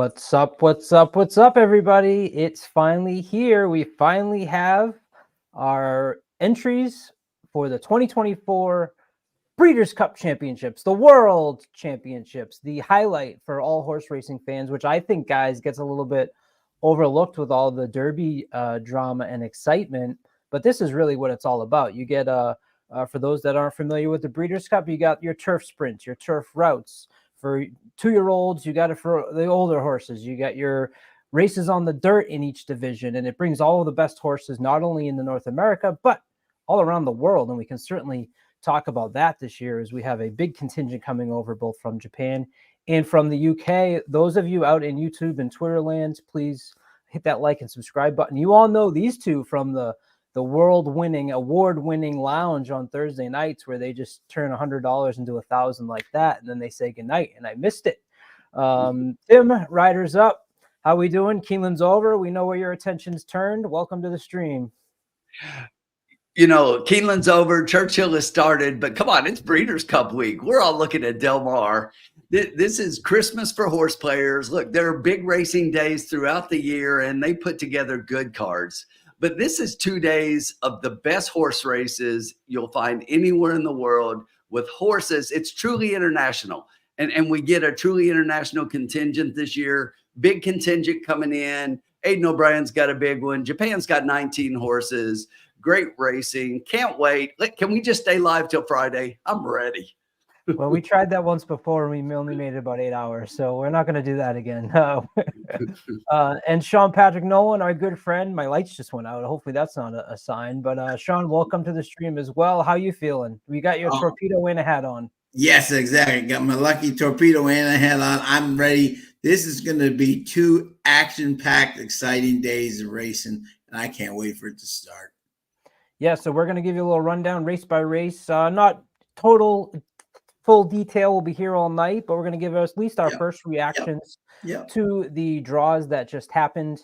What's up? What's up? What's up, everybody? It's finally here. We finally have our entries for the 2024 Breeders' Cup Championships, the World Championships, the highlight for all horse racing fans, which I think, guys, gets a little bit overlooked with all the Derby drama and excitement. But this is really what it's all about. You get, for those that aren't familiar with the Breeders' Cup, you got your turf sprints, your turf routes. For 2-year-olds, you got it for the older horses. You got your races on the dirt in each division, and it brings all of the best horses, not only in the North America, but all around the world. And we can certainly talk about that this year as we have a big contingent coming over both from Japan and from the UK. Those of you out in YouTube and Twitter lands, please hit that like and subscribe button. You all know these two from the world-winning, award-winning lounge on Thursday nights where they just turn $100 into $1,000 like that, and then they say goodnight, and I missed it. Tim, Riders Up, how we doing? Keeneland's over. We know where your attention's turned. Welcome to the stream. You know, Keeneland's over. Churchill has started, but come on, it's Breeders' Cup week. We're all looking at Del Mar. This is Christmas for horse players. Look, there are big racing days throughout the year, and they put together good cards. But this is 2 days of the best horse races you'll find anywhere in the world with horses. It's truly international. And we get a truly international contingent this year. Big contingent coming in. Aidan O'Brien's got a big one. Japan's got 19 horses. Great racing. Can't wait. Can we just stay live till Friday? I'm ready. Well, we tried that once before, and we only made it about 8 hours, so we're not going to do that again. And Sean Patrick Nolan, our good friend, my lights just went out. Hopefully that's not a sign. But Sean, welcome to the stream as well. How you feeling? We got your torpedo in a hat on. Yes, exactly. Got my lucky torpedo in a hat on. I'm ready. This is going to be 2 action-packed, exciting days of racing, and I can't wait for it to start. Yeah, so we're going to give you a little rundown, race by race. Not total full detail. We'll be here all night, but we're going to give us at least our first reactions to the draws that just happened.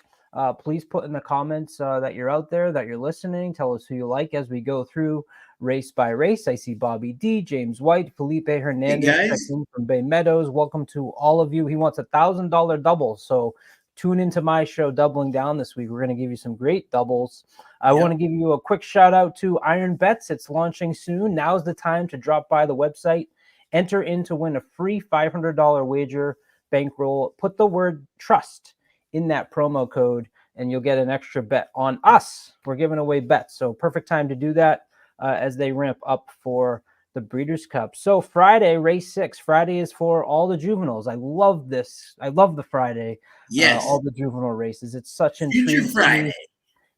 Please put in the comments that you're out there, that you're listening. Tell us who you like as we go through race by race. I see Bobby D, James White, Felipe Hernandez from Bay Meadows. Welcome to all of you. He wants $1,000 double. So tune into my show, Doubling Down, this week. We're going to give you some great doubles. I want to give you a quick shout out to Iron Bets. It's launching soon. Now's the time to drop by the website. Enter in to win a free $500 wager bankroll. Put the word trust in that promo code, and you'll get an extra bet on us. We're giving away bets, so perfect time to do that as they ramp up for the Breeders' Cup. So Friday, race 6. Friday is for all the juveniles. I love this. I love the Friday. Yes. All the juvenile races. It's such intriguing. Future Friday.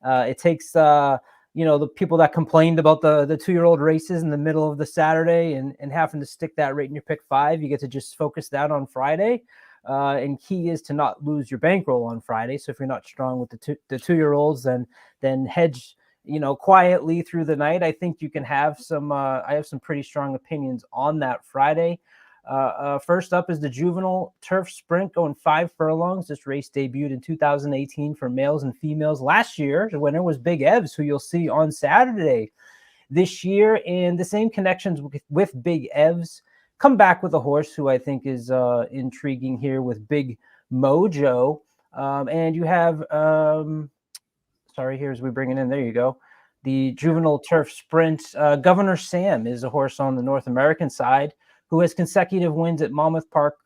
It takes the people that complained about the 2-year-old races in the middle of the Saturday and having to stick that right in your pick 5. You get to just focus that on Friday. And key is to not lose your bankroll on Friday. So if you're not strong with the 2-year-olds, then hedge, quietly through the night. I think you can have some, I have some pretty strong opinions on that Friday. First up is the Juvenile Turf Sprint, going 5 furlongs. This race debuted in 2018 for males and females. Last year, the winner was Big Evs, who you'll see on Saturday this year. And the same connections with Big Evs come back with a horse who I think is intriguing here with Big Mojo. And you have, here's we bring it in. There you go. The Juvenile Turf Sprint. Governor Sam is a horse on the North American side who has consecutive wins at Monmouth Park,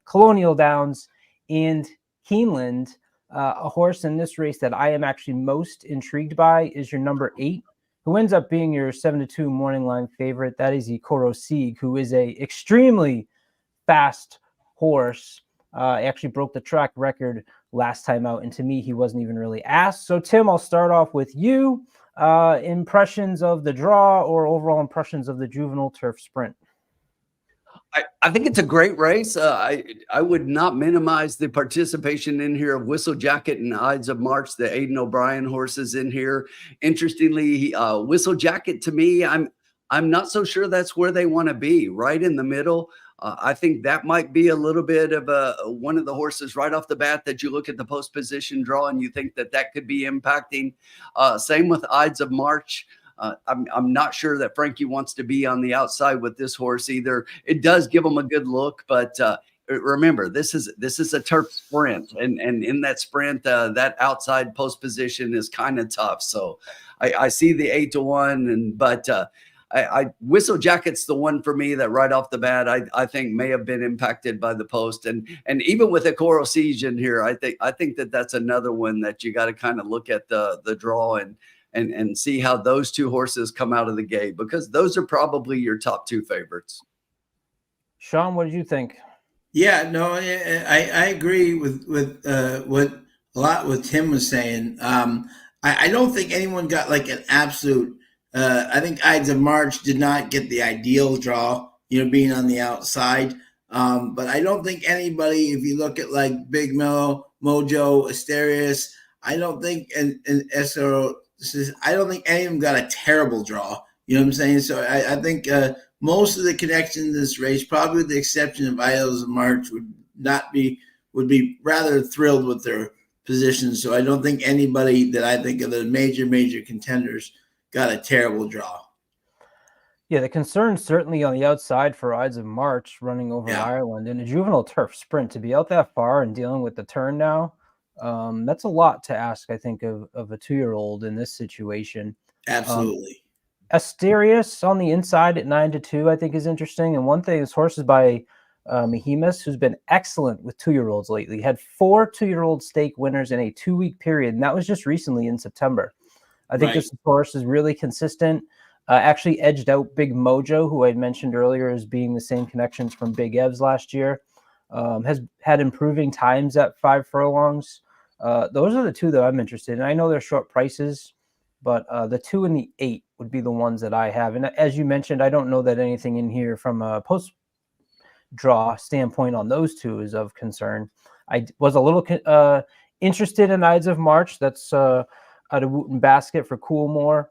Colonial Downs, and Keeneland. A horse in this race that I am actually most intrigued by is your number 8, who ends up being your 7-2 morning line favorite. That is Ikoro Sieg, who is a extremely fast horse. Actually broke the track record last time out, and to me, he wasn't even really asked. So, Tim, I'll start off with you. Impressions of the draw or overall impressions of the Juvenile Turf Sprint? I think it's a great race. I would not minimize the participation in here of Whistle Jacket and Ides of March, the Aidan O'Brien horses in here. Interestingly, Whistle Jacket, to me, I'm not so sure that's where they want to be, right in the middle. I think that might be a little bit of one of the horses right off the bat that you look at the post position draw and you think that could be impacting. Same with Ides of March. I'm not sure that Frankie wants to be on the outside with this horse either. It does give him a good look, but remember, this is a turf sprint, and in that sprint, that outside post position is kind of tough. So I see the 8-1, but I Whistle Jacket's the one for me that right off the bat I think may have been impacted by the post, and even with a Coral Siege in here, I think that's another one that you got to kind of look at the draw and see how those two horses come out of the gate, because those are probably your top two favorites. Sean, what did you think? Yeah, no, I agree with what a lot what Tim was saying. I don't think anyone got like an absolute. I think Ides of March did not get the ideal draw, being on the outside. But I don't think anybody, if you look at like Big Mo, Mojo, Asterius, I don't think and SRO, I don't think any of them got a terrible draw. You know what I'm saying? So I think most of the connections in this race, probably with the exception of Ides of March, would be rather thrilled with their positions. So I don't think anybody that I think of the major contenders got a terrible draw. Yeah, the concern certainly on the outside for Ides of March running over Ireland in a juvenile turf sprint, to be out that far and dealing with the turn now. That's a lot to ask, I think, of a 2-year-old in this situation. Absolutely. Asterius on the inside at 9-2, I think, is interesting. And one thing is horses by Mehemus, who's been excellent with 2-year-olds lately. He had 4 2-year-old stake winners in a 2-week period, and that was just recently in September. I think this horse is really consistent. Actually edged out Big Mojo, who I mentioned earlier as being the same connections from Big Evs last year. Has had improving times at 5 furlongs. Those are the two that I'm interested in. I know they're short prices, but the 2 and the 8 would be the ones that I have. And as you mentioned, I don't know that anything in here from a post-draw standpoint on those two is of concern. I was a little interested in Ides of March. That's out of Wooten Basket for Coolmore.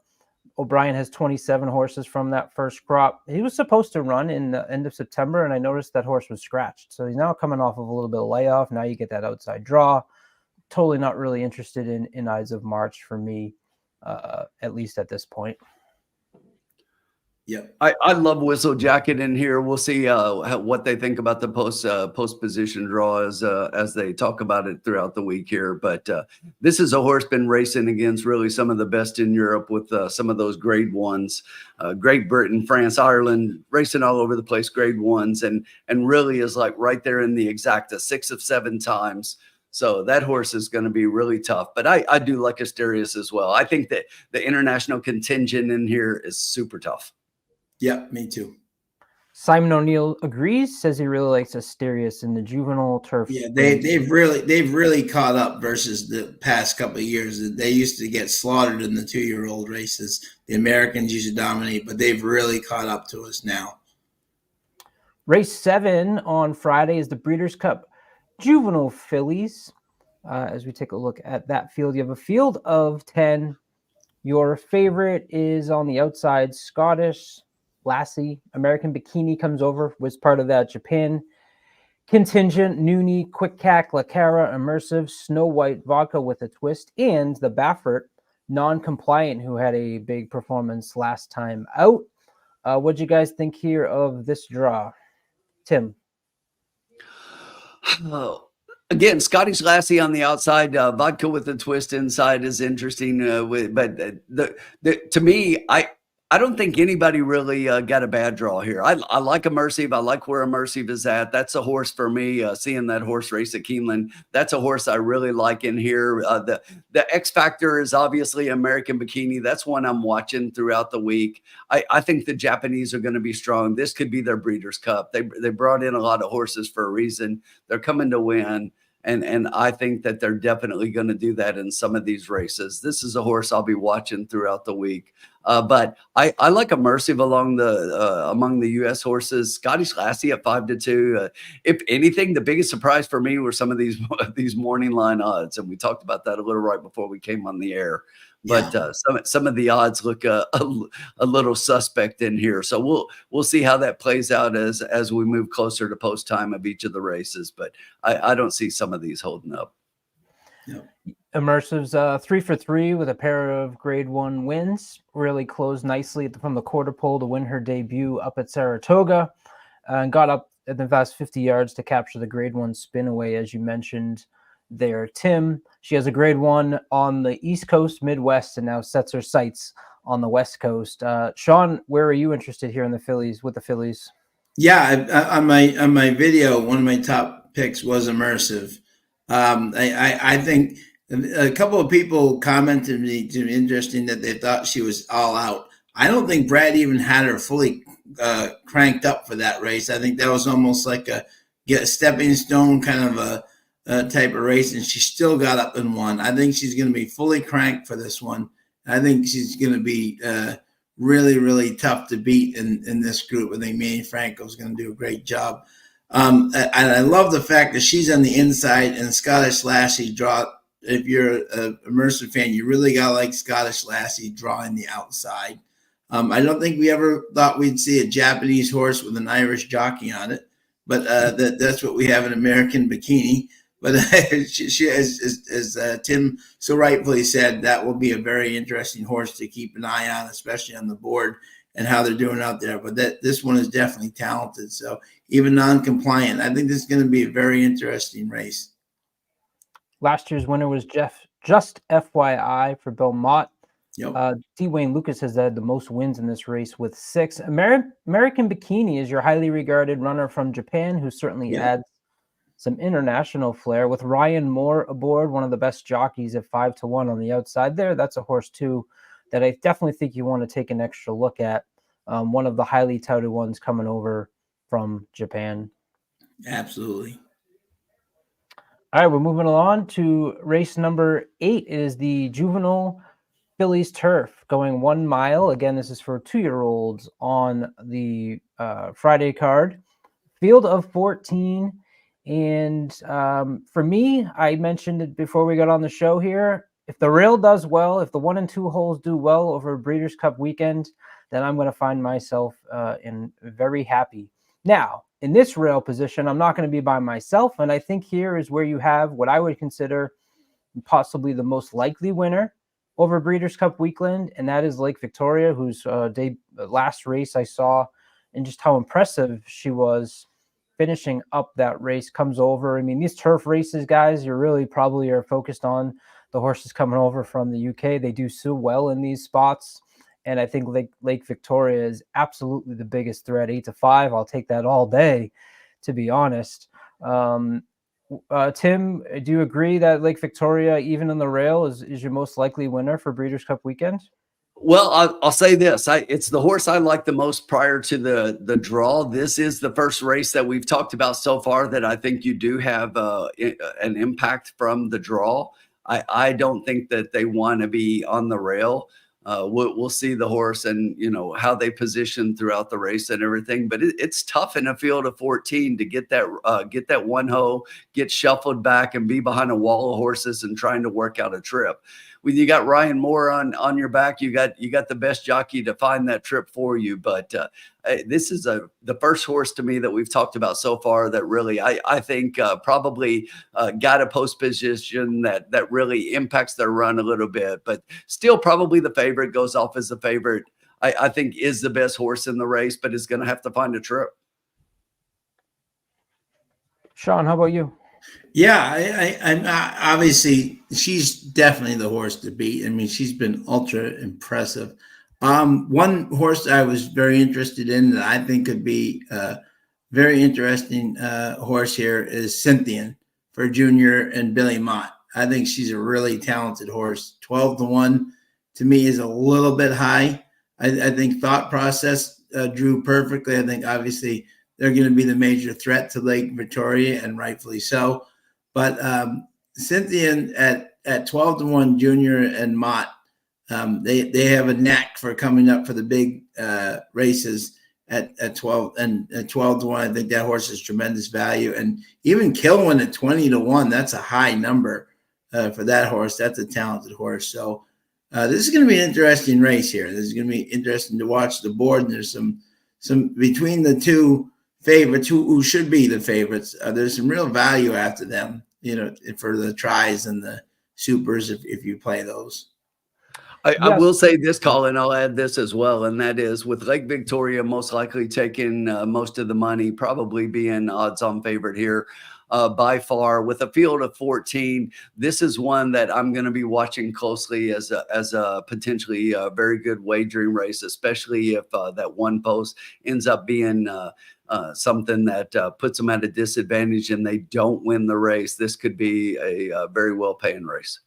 O'Brien has 27 horses from that first crop. He was supposed to run in the end of September, and I noticed that horse was scratched. So he's now coming off of a little bit of layoff. Now you get that outside draw. Totally not really interested in Ides of March for me, at least at this point. Yeah, I love Whistle Jacket in here. We'll see what they think about the post position draw as they talk about it throughout the week here. But this is a horse been racing against really some of the best in Europe with some of those grade ones, Great Britain, France, Ireland, racing all over the place, grade ones, and really is like right there in the exacta 6 of 7 times. So that horse is going to be really tough. But I do like Asterius as well. I think that the international contingent in here is super tough. Yeah, me too. Simon O'Neill agrees, says he really likes Asterius in the juvenile turf. Yeah, they've really caught up versus the past couple of years. They used to get slaughtered in the 2-year-old races. The Americans used to dominate, but they've really caught up to us now. Race 7 on Friday is the Breeders' Cup Juvenile Fillies. As we take a look at that field, you have a field of 10. Your favorite is on the outside, Scottish Lassie. American Bikini comes over, was part of that Japan contingent. Noonie, Quick Cack, La Cara, Immersive, Snow White, Vodka with a Twist, and the Baffert, non-compliant, who had a big performance last time out. What'd you guys think here of this draw? Tim? Oh, again, Scottish Lassie on the outside, Vodka with a Twist inside is interesting. But to me, I don't think anybody really got a bad draw here. I like Immersive. I like where Immersive is at. That's a horse for me. Seeing that horse race at Keeneland, that's a horse I really like in here. The X Factor is obviously American Bikini. That's one I'm watching throughout the week. I think the Japanese are going to be strong. This could be their Breeders' Cup. They brought in a lot of horses for a reason. They're coming to win. And I think that they're definitely going to do that in some of these races. This is a horse I'll be watching throughout the week. But I like Immersive among the U.S. horses. Scottish Lassie at 5-2. If anything, the biggest surprise for me were some of these morning line odds, and we talked about that a little right before we came on the air. But some of the odds look a little suspect in here. So we'll see how that plays out as we move closer to post time of each of the races. But I don't see some of these holding up. No. Immersive's 3 for 3 with a pair of grade 1 wins. Really closed nicely from the quarter pole to win her debut up at Saratoga, and got up in the last 50 yards to capture the grade 1 spin away, as you mentioned there, Tim. She has a grade 1 on the East Coast, Midwest, and now sets her sights on the West Coast. Sean, where are you interested here in the fillies with the fillies? Yeah, on my video, one of my top picks was immersive. I think a couple of people commented to me interesting that they thought she was all out. I don't think Brad even had her fully cranked up for that race. I think that was almost like a stepping stone kind of a type of race, and she still got up and won. I think she's going to be fully cranked for this one. I think she's going to be really, really tough to beat in this group. I think Manny Franco's going to do a great job. And I love the fact that she's on the inside and Scottish Lassie draw. If you're an immersive fan, you really got to like Scottish Lassie drawing the outside. I don't think we ever thought we'd see a Japanese horse with an Irish jockey on it, but that's what we have in American Bikini. But she as Tim so rightfully said, that will be a very interesting horse to keep an eye on, especially on the board and how they're doing out there. But this one is definitely talented. So even non-compliant, I think this is going to be a very interesting race. Last year's winner was just FYI for Bill Mott. Yep. D. Wayne Lucas has had the most wins in this race with 6. American Bikini is your highly regarded runner from Japan, who certainly adds some international flair. With Ryan Moore aboard, one of the best jockeys at 5-1 on the outside there. That's a horse too that I definitely think you want to take an extra look at. One of the highly touted ones coming over from Japan. Absolutely. All right, we're moving along to race number 8. It is the Juvenile Fillies Turf, going 1 mile. Again, this is for 2-year-olds on the Friday card. Field of 14. And for me, I mentioned it before we got on the show here. If the rail does well, if the 1 and 2 holes do well over Breeders' Cup weekend, then I'm going to find myself in very happy. Now, in this rail position, I'm not going to be by myself. And I think here is where you have what I would consider possibly the most likely winner over Breeders' Cup weekend, and that is Lake Victoria, whose last race I saw and just how impressive she was finishing up that race comes over. I mean, these turf races, guys, you really probably are focused on the horses coming over from the UK. They do so well in these spots. And I think Lake Victoria is absolutely the biggest threat, 8-5. I'll take that all day, to be honest. Tim, do you agree that Lake Victoria, even in the rail, is your most likely winner for Breeders' Cup weekend? Well, I'll say this. It's the horse I like the most prior to the draw. This is the first race that we've talked about so far that I think you do have an impact from the draw. I don't think that they want to be on the rail. We'll see the horse and, how they position throughout the race and everything. But it's tough in a field of 14 to get that one hoe, get shuffled back and be behind a wall of horses and trying to work out a trip. When you got Ryan Moore on your back, you got the best jockey to find that trip for you. But this is the first horse to me that we've talked about so far that really I think probably got a post position that really impacts their run a little bit. But still probably the favorite, goes off as the favorite. I think is the best horse in the race, but is going to have to find a trip. Sean, how about you? Yeah, I'm obviously she's definitely the horse to beat. I mean, she's been ultra impressive. One horse I was very interested in that I think could be a very interesting horse here is Cynthian for Junior and Billy Mott. I think she's a really talented horse. 12-1 to me is a little bit high. I think thought process drew perfectly. I think obviously they're going to be the major threat to Lake Victoria, and rightfully so. But Cynthian at 12-1 Junior and Mott, they have a knack for coming up for the big races at 12 and at 12-1. I think that horse is tremendous value, and even Kilwin at 20-1. That's a high number for that horse. That's a talented horse. So this is going to be an interesting race here. This is going to be interesting to watch the board. And there's some between the two favorites who should be the favorites. There's some real value after them, for the tries and the supers if you play those. I Yes. will say this, Colin, I'll add this as well, and that is with Lake Victoria most likely taking most of the money, probably being odds-on favorite here by far. With a field of 14, this is one that I'm going to be watching closely as a potentially very good wagering race, especially if that one post ends up being something that puts them at a disadvantage and they don't win the race. This could be a very well-paying race.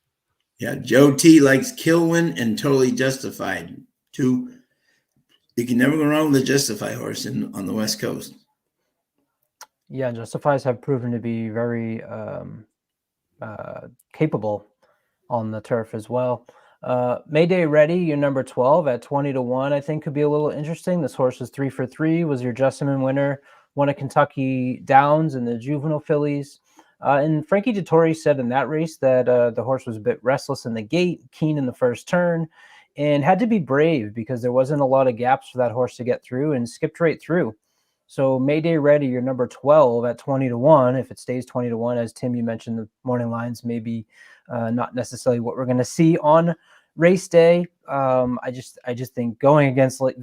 Yeah, Joe T likes Kilwin and Totally Justified. Two, you can never go wrong with a Justify horse on the West Coast. Yeah, Justifies have proven to be very capable on the turf as well. Mayday Ready, your number 12 at 20-1, I think could be a little interesting. This horse is 3 for 3, was your Jessamine winner, won a Kentucky Downs in the Juvenile fillies. And Frankie Dettori said in that race that the horse was a bit restless in the gate, keen in the first turn, and had to be brave because there wasn't a lot of gaps for that horse to get through and skipped right through. So Mayday Ready, your number 12 at 20-1. If it stays 20-1, as Tim, you mentioned, the morning lines may be not necessarily what we're going to see on race day. I just think going against Lake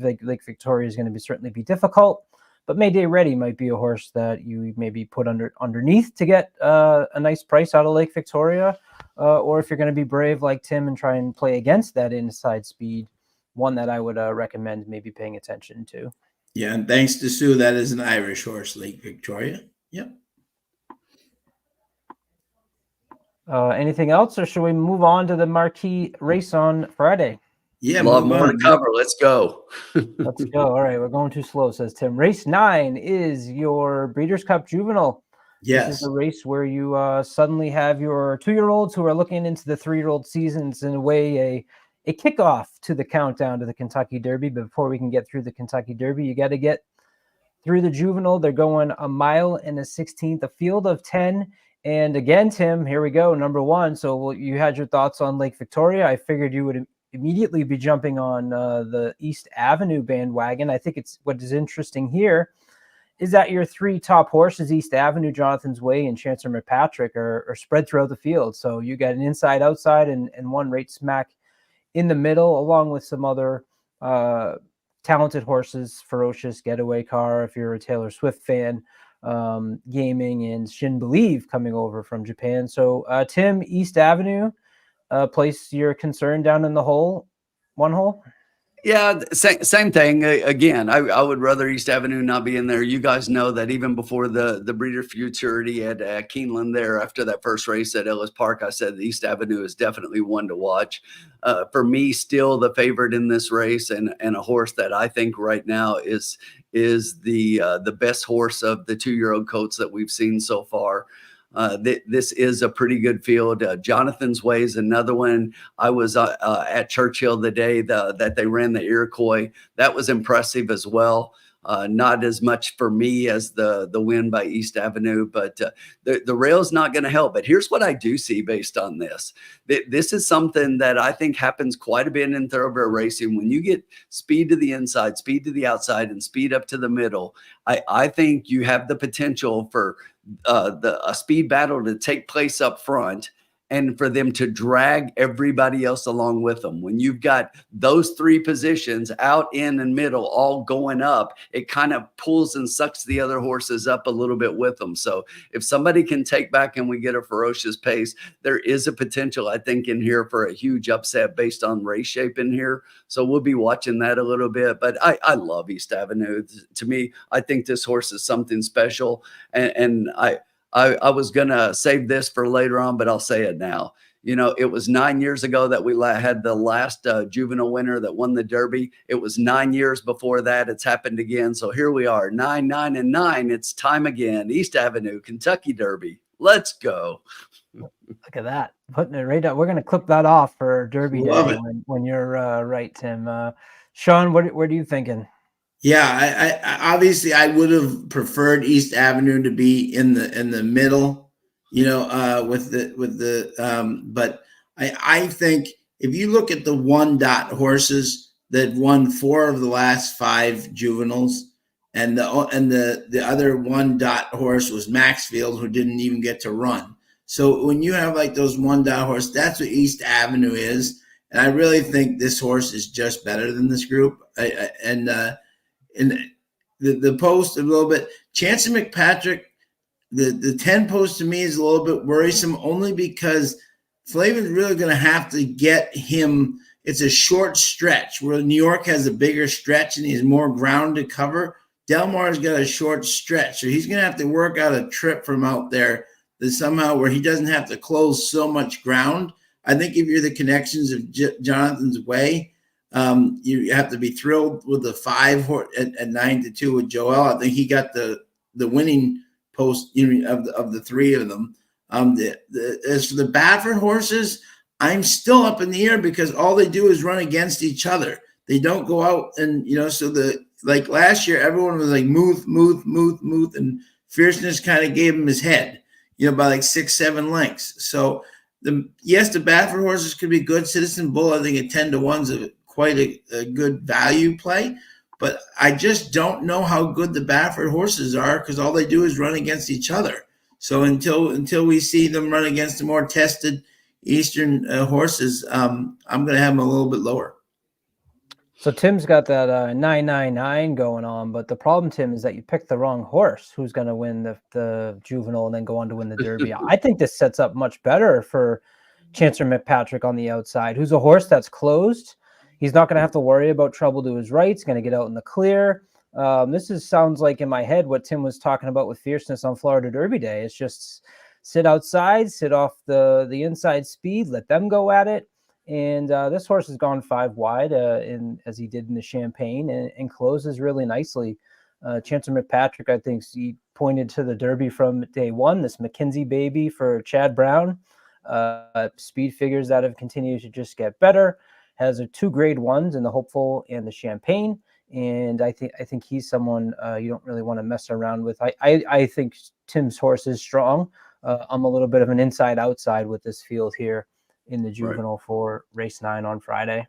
Victoria is going to certainly be difficult. But Mayday Ready might be a horse that you maybe put underneath to get a nice price out of Lake Victoria. Or if you're going to be brave like Tim and try and play against that inside speed, one that I would recommend maybe paying attention to. Yeah, and thanks to Sue, that is an Irish horse, Lake Victoria. Yep. Anything else, or should we move on to the marquee race on Friday? Yeah, A lot move more on. to cover. Let's go. Let's go. All right, we're going too slow, says Tim. Race 9 is your Breeders' Cup Juvenile. Yes. This is a race where you suddenly have your 2-year-olds who are looking into the 3-year-old seasons, in a way, a kickoff to the countdown to the Kentucky Derby. But before we can get through the Kentucky Derby, you got to get through the Juvenile. They're going 1 mile and a 16th, a field of 10. And again, Tim, here we go, number 1. So you had your thoughts on Lake Victoria. I figured you would immediately be jumping on the East Avenue bandwagon. I think it's what is interesting here is that your 3 top horses, East Avenue, Jonathan's Way, and Chancer McPatrick, are spread throughout the field. So you got an inside, outside, and one right smack in the middle, along with some other talented horses, Ferocious, Getaway Car, if you're a Taylor Swift fan, Gaming, and Shin Believe coming over from Japan. So Tim, East Avenue, place your concern down in the one hole. Yeah, same thing. Again, I would rather East Avenue not be in there. You guys know that even before the Breeder Futurity at Keeneland there, after that first race at Ellis Park, I said East Avenue is definitely one to watch. For me, still the favorite in this race, and a horse that I think right now is the best horse of the 2-year-old coats that we've seen so far. This is a pretty good field. Jonathan's Way is another one. I was at Churchill the day that they ran the Iroquois. That was impressive as well. Not as much for me as the win by East Avenue, but the rail's not going to help. But here's what I do see based on this. This is something that I think happens quite a bit in thoroughbred racing. When you get speed to the inside, speed to the outside, and speed up to the middle, I think you have the potential for a speed battle to take place up front and for them to drag everybody else along with them. When you've got those 3 positions, out, in, and middle, all going up, it kind of pulls and sucks the other horses up a little bit with them. So if somebody can take back and we get a Ferocious pace, there is a potential, I think, in here for a huge upset based on race shape in here. So we'll be watching that a little bit. But I love East Avenue. To me, I think this horse is something special. And I was going to save this for later on, but I'll say it now. You know, it was 9 years ago that we had the last juvenile winner that won the Derby. It was 9 years before that. It's happened again. So here we are, 9, 9, and 9. It's time again. East Avenue, Kentucky Derby. Let's go. Look at that. Putting it right up. We're going to clip that off for Derby Love Day when you're right, Tim. Sean, what are you thinking? Yeah, I obviously I would have preferred East Avenue to be in the middle, but I think if you look at the 1-dot horses that won 4 of the last 5 juveniles, and the other 1-dot horse was Maxfield, who didn't even get to run. So when you have like those 1-dot horse, that's what East Avenue is. And I really think this horse is just better than this group. And the post a little bit. Chancellor McPatrick, the 10 post to me is a little bit worrisome only because Flavion's really going to have to get him. It's a short stretch where New York has a bigger stretch and he has more ground to cover. Del Mar's got a short stretch, so he's going to have to work out a trip from out there that somehow where he doesn't have to close so much ground. I think if you're the connections of Jonathan's Way, you have to be thrilled with the 5 at 9-2 with Joel. I think he got the winning post of the 3 of them. As for the Baffert horses, I'm still up in the air because all they do is run against each other. They don't go out and, so like last year, everyone was like Muth, and Fierceness kind of gave him his head, by like 6-7 lengths. So the Baffert horses could be good. Citizen Bull, I think at 10-1 is quite a good value play. But I just don't know how good the Baffert horses are because all they do is run against each other. So until we see them run against the more tested Eastern horses, I'm going to have them a little bit lower. So Tim's got that 999 going on, but the problem, Tim, is that you picked the wrong horse who's going to win the Juvenile and then go on to win the Derby. I think this sets up much better for Chancellor McPatrick on the outside, who's a horse that's closed. He's not going to have to worry about trouble to his right. He's going to get out in the clear. Sounds like in my head what Tim was talking about with Fierceness on Florida Derby Day. It's just sit outside, sit off the inside speed, let them go at it. And this horse has gone 5 wide as he did in the Champagne and closes really nicely. Chancellor McPatrick, I think he pointed to the Derby from day one, this McKinsey baby for Chad Brown. Speed figures that have continued to just get better. Has 2 grade 1s in the Hopeful and the Champagne. And I think he's someone you don't really want to mess around with. I think Tim's horse is strong. I'm a little bit of an inside-outside with this field here in the Juvenile for race 9 on Friday.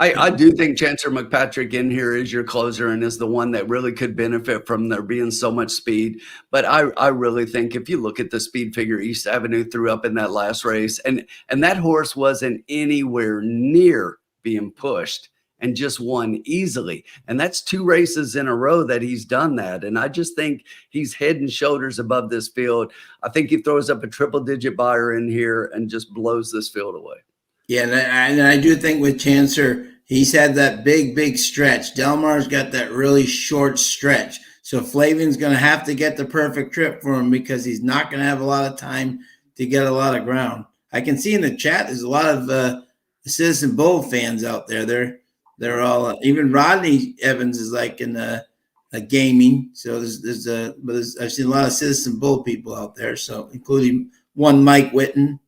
I do think Chancellor McPatrick in here is your closer and is the one that really could benefit from there being so much speed. But I really think if you look at the speed figure East Avenue threw up in that last race, and that horse wasn't anywhere near being pushed and just won easily. And that's 2 races in a row that he's done that. And I just think he's head and shoulders above this field. I think he throws up a triple-digit buyer in here and just blows this field away. Yeah, and I do think with Chancellor, he's had that big stretch. Del Mar's got that really short stretch. So Flavion's going to have to get the perfect trip for him because he's not going to have a lot of time to get a lot of ground. I can see in the chat there's a lot of Citizen Bull fans out there. They're all even Rodney Evans is like in a gaming. So I've seen a lot of Citizen Bull people out there. So including one Mike Witten.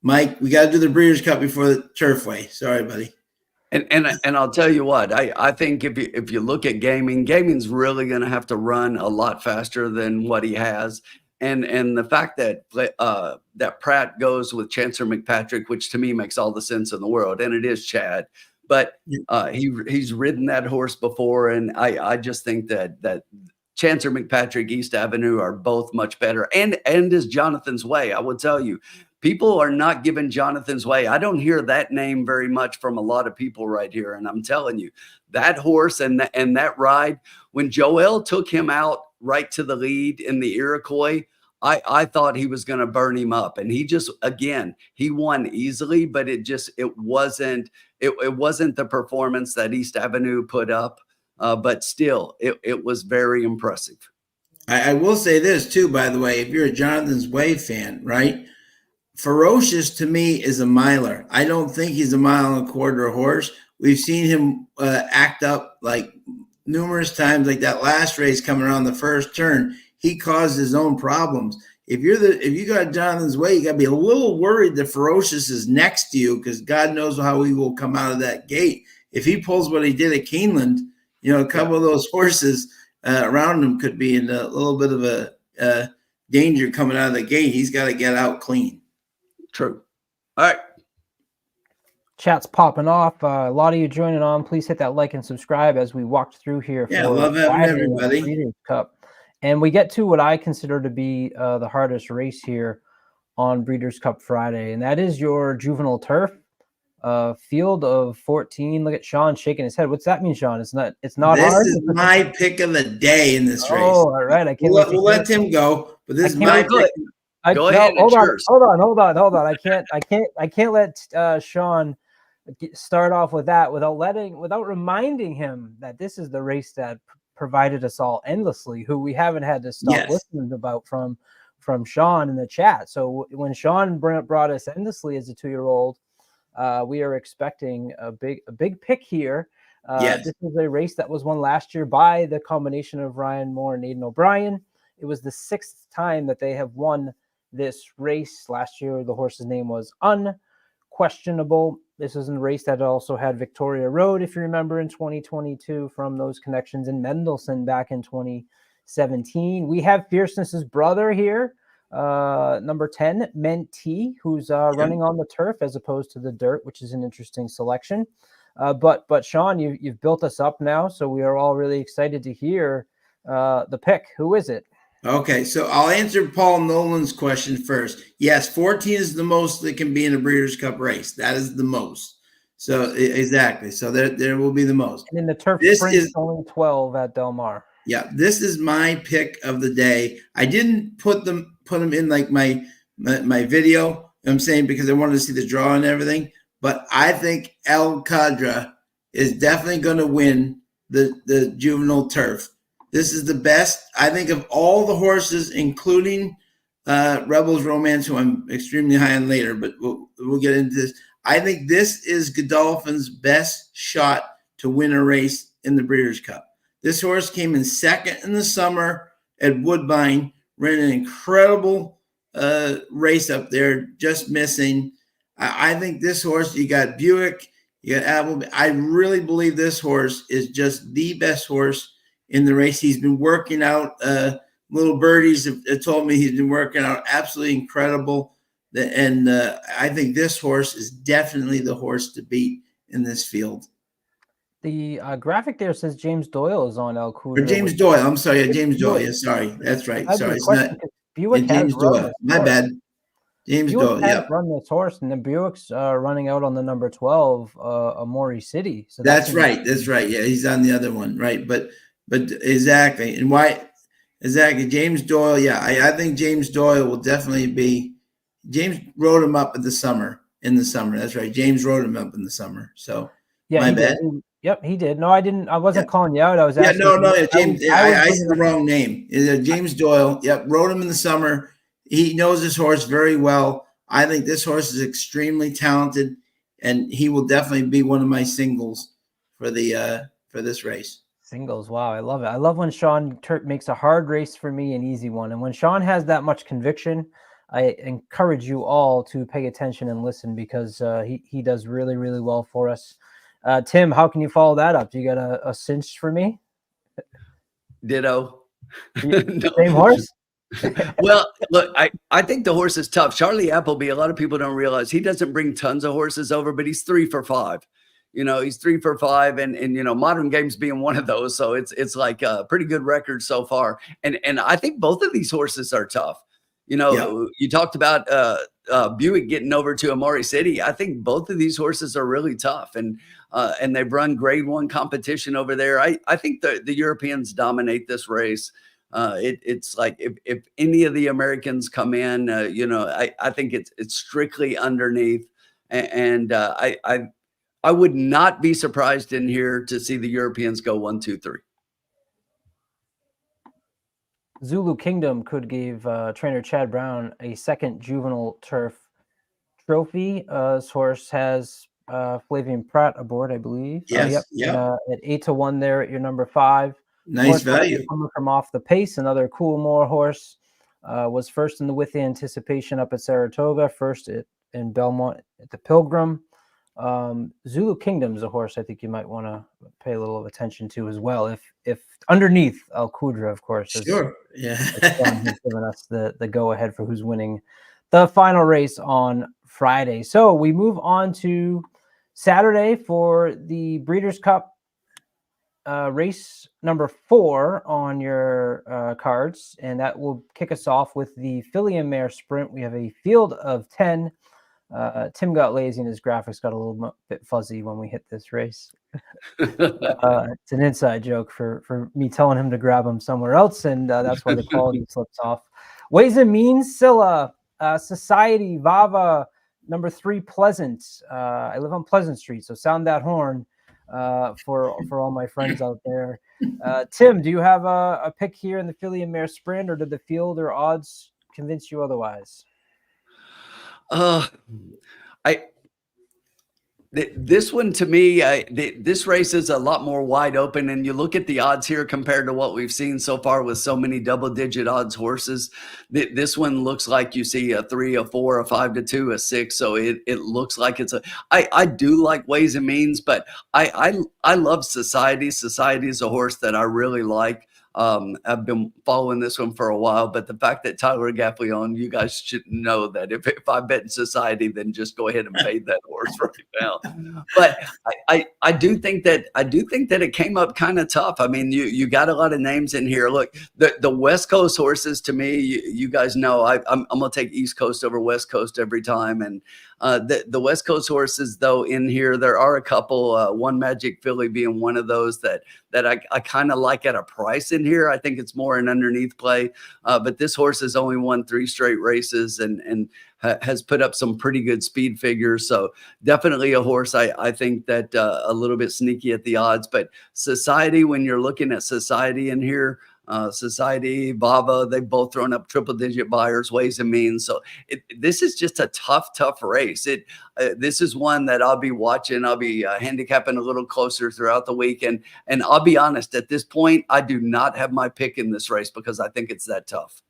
Mike, we got to do the Breeders' Cup before the Turfway. Sorry, buddy. And I'll tell you what, I think if you look at gaming's really going to have to run a lot faster than what he has. And the fact that that Pratt goes with Chancellor McPatrick, which to me makes all the sense in the world, and it is Chad. But he's ridden that horse before, and I just think that Chancellor McPatrick, East Avenue are both much better. And is Jonathan's Way. I will tell you, people are not giving Jonathan's Way. I don't hear that name very much from a lot of people right here. And I'm telling you, that horse and that ride, when Joel took him out right to the lead in the Iroquois, I thought he was going to burn him up. And he just, again, he won easily, but it wasn't the performance that East Avenue put up. But still, it was very impressive. I will say this too, by the way, if you're a Jonathan's Way fan, right? Ferocious to me is a miler. I don't think he's a 1.25 mile horse. We've seen him act up like numerous times, like that last race coming around the first turn. He caused his own problems. If you got Jonathan's Way, you got to be a little worried that Ferocious is next to you because God knows how he will come out of that gate. If he pulls what he did at Keeneland, a couple of those horses around him could be in a little bit of a danger coming out of the gate. He's got to get out clean. True. All right. Chat's popping off. A lot of you joining on. Please hit that like and subscribe as we walked through here. Yeah, love having everybody. Breeders' Cup. And we get to what I consider to be the hardest race here on Breeders' Cup Friday, and that is your Juvenile Turf. field of 14. Look at Sean shaking his head. What's that mean, Sean? It's not This hard. is my pick of the day in this race. Oh, all right. I can't We'll, wait to we'll hear let Tim go, but this is can't my wait pick. Go ahead. Hold It's on, yours. hold on. I can't let Sean start off with that without reminding him that this is the race that provided us all endlessly, who we haven't had to stop Yes. listening about from Sean in the chat. So when Sean brought us endlessly as a 2-year-old, we are expecting a big pick here. Yes. This was a race that was won last year by the combination of Ryan Moore and Aidan O'Brien. It was the 6th time that they have won this race. Last year, the horse's name was Unquestionable. This is a race that also had Victoria Road, if you remember, in 2022 from those connections in Mendelssohn back in 2017. We have Fierceness's brother here, number 10, Mentee, who's running on the turf as opposed to the dirt, which is an interesting selection. But Sean, you've built us up now, so we are all really excited to hear the pick. Who is it? Okay, so I'll answer Paul Nolan's question first. Yes, 14 is the most that can be in a Breeders' Cup race. That is the most. So exactly. So there will be the most. And in the turf sprint, is only 12 at Del Mar. Yeah, this is my pick of the day. I didn't put them in like my video. I'm saying because I wanted to see the draw and everything. But I think El Cadra is definitely going to win the juvenile turf. This is the best, I think, of all the horses, including Rebels Romance, who I'm extremely high on later, but we'll get into this. I think this is Godolphin's best shot to win a race in the Breeders' Cup. This horse came in 2nd in the summer at Woodbine, ran an incredible race up there, just missing. I think this horse, you got Buick, you got Appleby. I really believe this horse is just the best horse in the race. He's been working out. Little birdies have told me he's been working out absolutely incredible. And I think this horse is definitely the horse to beat in this field. The graphic there says James Doyle is on El Cadra. Or James Doyle. I'm sorry. Yeah, James Doyle. Yeah, sorry. That's right. Sorry. It's not Buick James Doyle. My bad. James Doyle. Yeah. Run this horse, and the Buick's running out on the number 12, Amori City. So that's right. That's right. Yeah, he's on the other one, right? But exactly. And why? Exactly. James Doyle. Yeah, I think James Doyle will definitely be. James rode him up in the summer. That's right. James rode him up in the summer. So yeah, my bad. Yep, he did. No, I didn't. I wasn't calling you out. I was asking. Yeah, James. I said the wrong name. James Doyle. Yep, rode him in the summer. He knows this horse very well. I think this horse is extremely talented, and he will definitely be one of my singles for this race. Singles. Wow, I love it. I love when Sean makes a hard race for me an easy one. And when Sean has that much conviction, I encourage you all to pay attention and listen because he does really, really well for us. Tim, how can you follow that up? Do you got a cinch for me? Ditto. No. Same horse? Well, look, I think the horse is tough. Charlie Appleby, a lot of people don't realize he doesn't bring tons of horses over, but he's 3 for 5. He's 3 for 5 and Modern Games being one of those. So it's like a pretty good record so far. And I think both of these horses are tough. You talked about Buick getting over to Amori City. I think both of these horses are really tough and they've run grade 1 competition over there. I think the Europeans dominate this race. It's like if any of the Americans come in, I think it's strictly underneath. And I would not be surprised in here to see the Europeans go 1, 2, 3. Zulu Kingdom could give trainer Chad Brown a 2nd juvenile turf trophy. This horse has Flavian Pratt aboard, I believe. Yes. At 8-1 there at your number 5. Nice value. Coming from Off the Pace, another cool Moore horse. Was first in the With the Anticipation up at Saratoga, first in Belmont at the Pilgrim. Zulu Kingdom's a horse I think you might want to pay a little attention to as well. If underneath El Cadra, of course. Sure. Yeah. Has given us the go ahead for who's winning the final race on Friday. So we move on to Saturday for the Breeders' Cup. Race number 4 on your cards, and that will kick us off with the filly and mare sprint. We have a field of 10. Tim got lazy and his graphics got a little bit fuzzy when we hit this race. It's an inside joke for me telling him to grab him somewhere else, and that's why the quality slips off. Ways and Means, Scylla, Society, Vava, number 3, Pleasant. I live on Pleasant Street, so sound that horn for all my friends out there. Tim, do you have a pick here in the filly and mare sprint, or did the field or odds convince you otherwise? This one to me, this race is a lot more wide open, and you look at the odds here compared to what we've seen so far with so many double-digit odds horses. This one looks like you see a 3, a 4, a 5-2, a 6. So it looks like it's a. I do like Ways and Means, but I love Society. Society is a horse that I really like. I've been following this one for a while, but the fact that Tyler Gaffleon, you guys should know that if I bet in Society, then just go ahead and fade that horse right now. But I do think that it came up kind of tough. I mean, you got a lot of names in here. Look, the West Coast horses, to me, you guys know I'm gonna take East Coast over West Coast every time. And the West Coast horses, though, in here, there are a couple, One Magic Filly being one of those that I kind of like at a price in here. I think it's more an underneath play. But this horse has only won 3 straight races and has put up some pretty good speed figures. So definitely a horse I think that a little bit sneaky at the odds. But Society, when you're looking at Society in here, Society, Bava, they've both thrown up triple-digit buyers, Ways and Means. So this is just a tough race. This is one that I'll be watching. I'll be handicapping a little closer throughout the week. And I'll be honest, at this point, I do not have my pick in this race because I think it's that tough.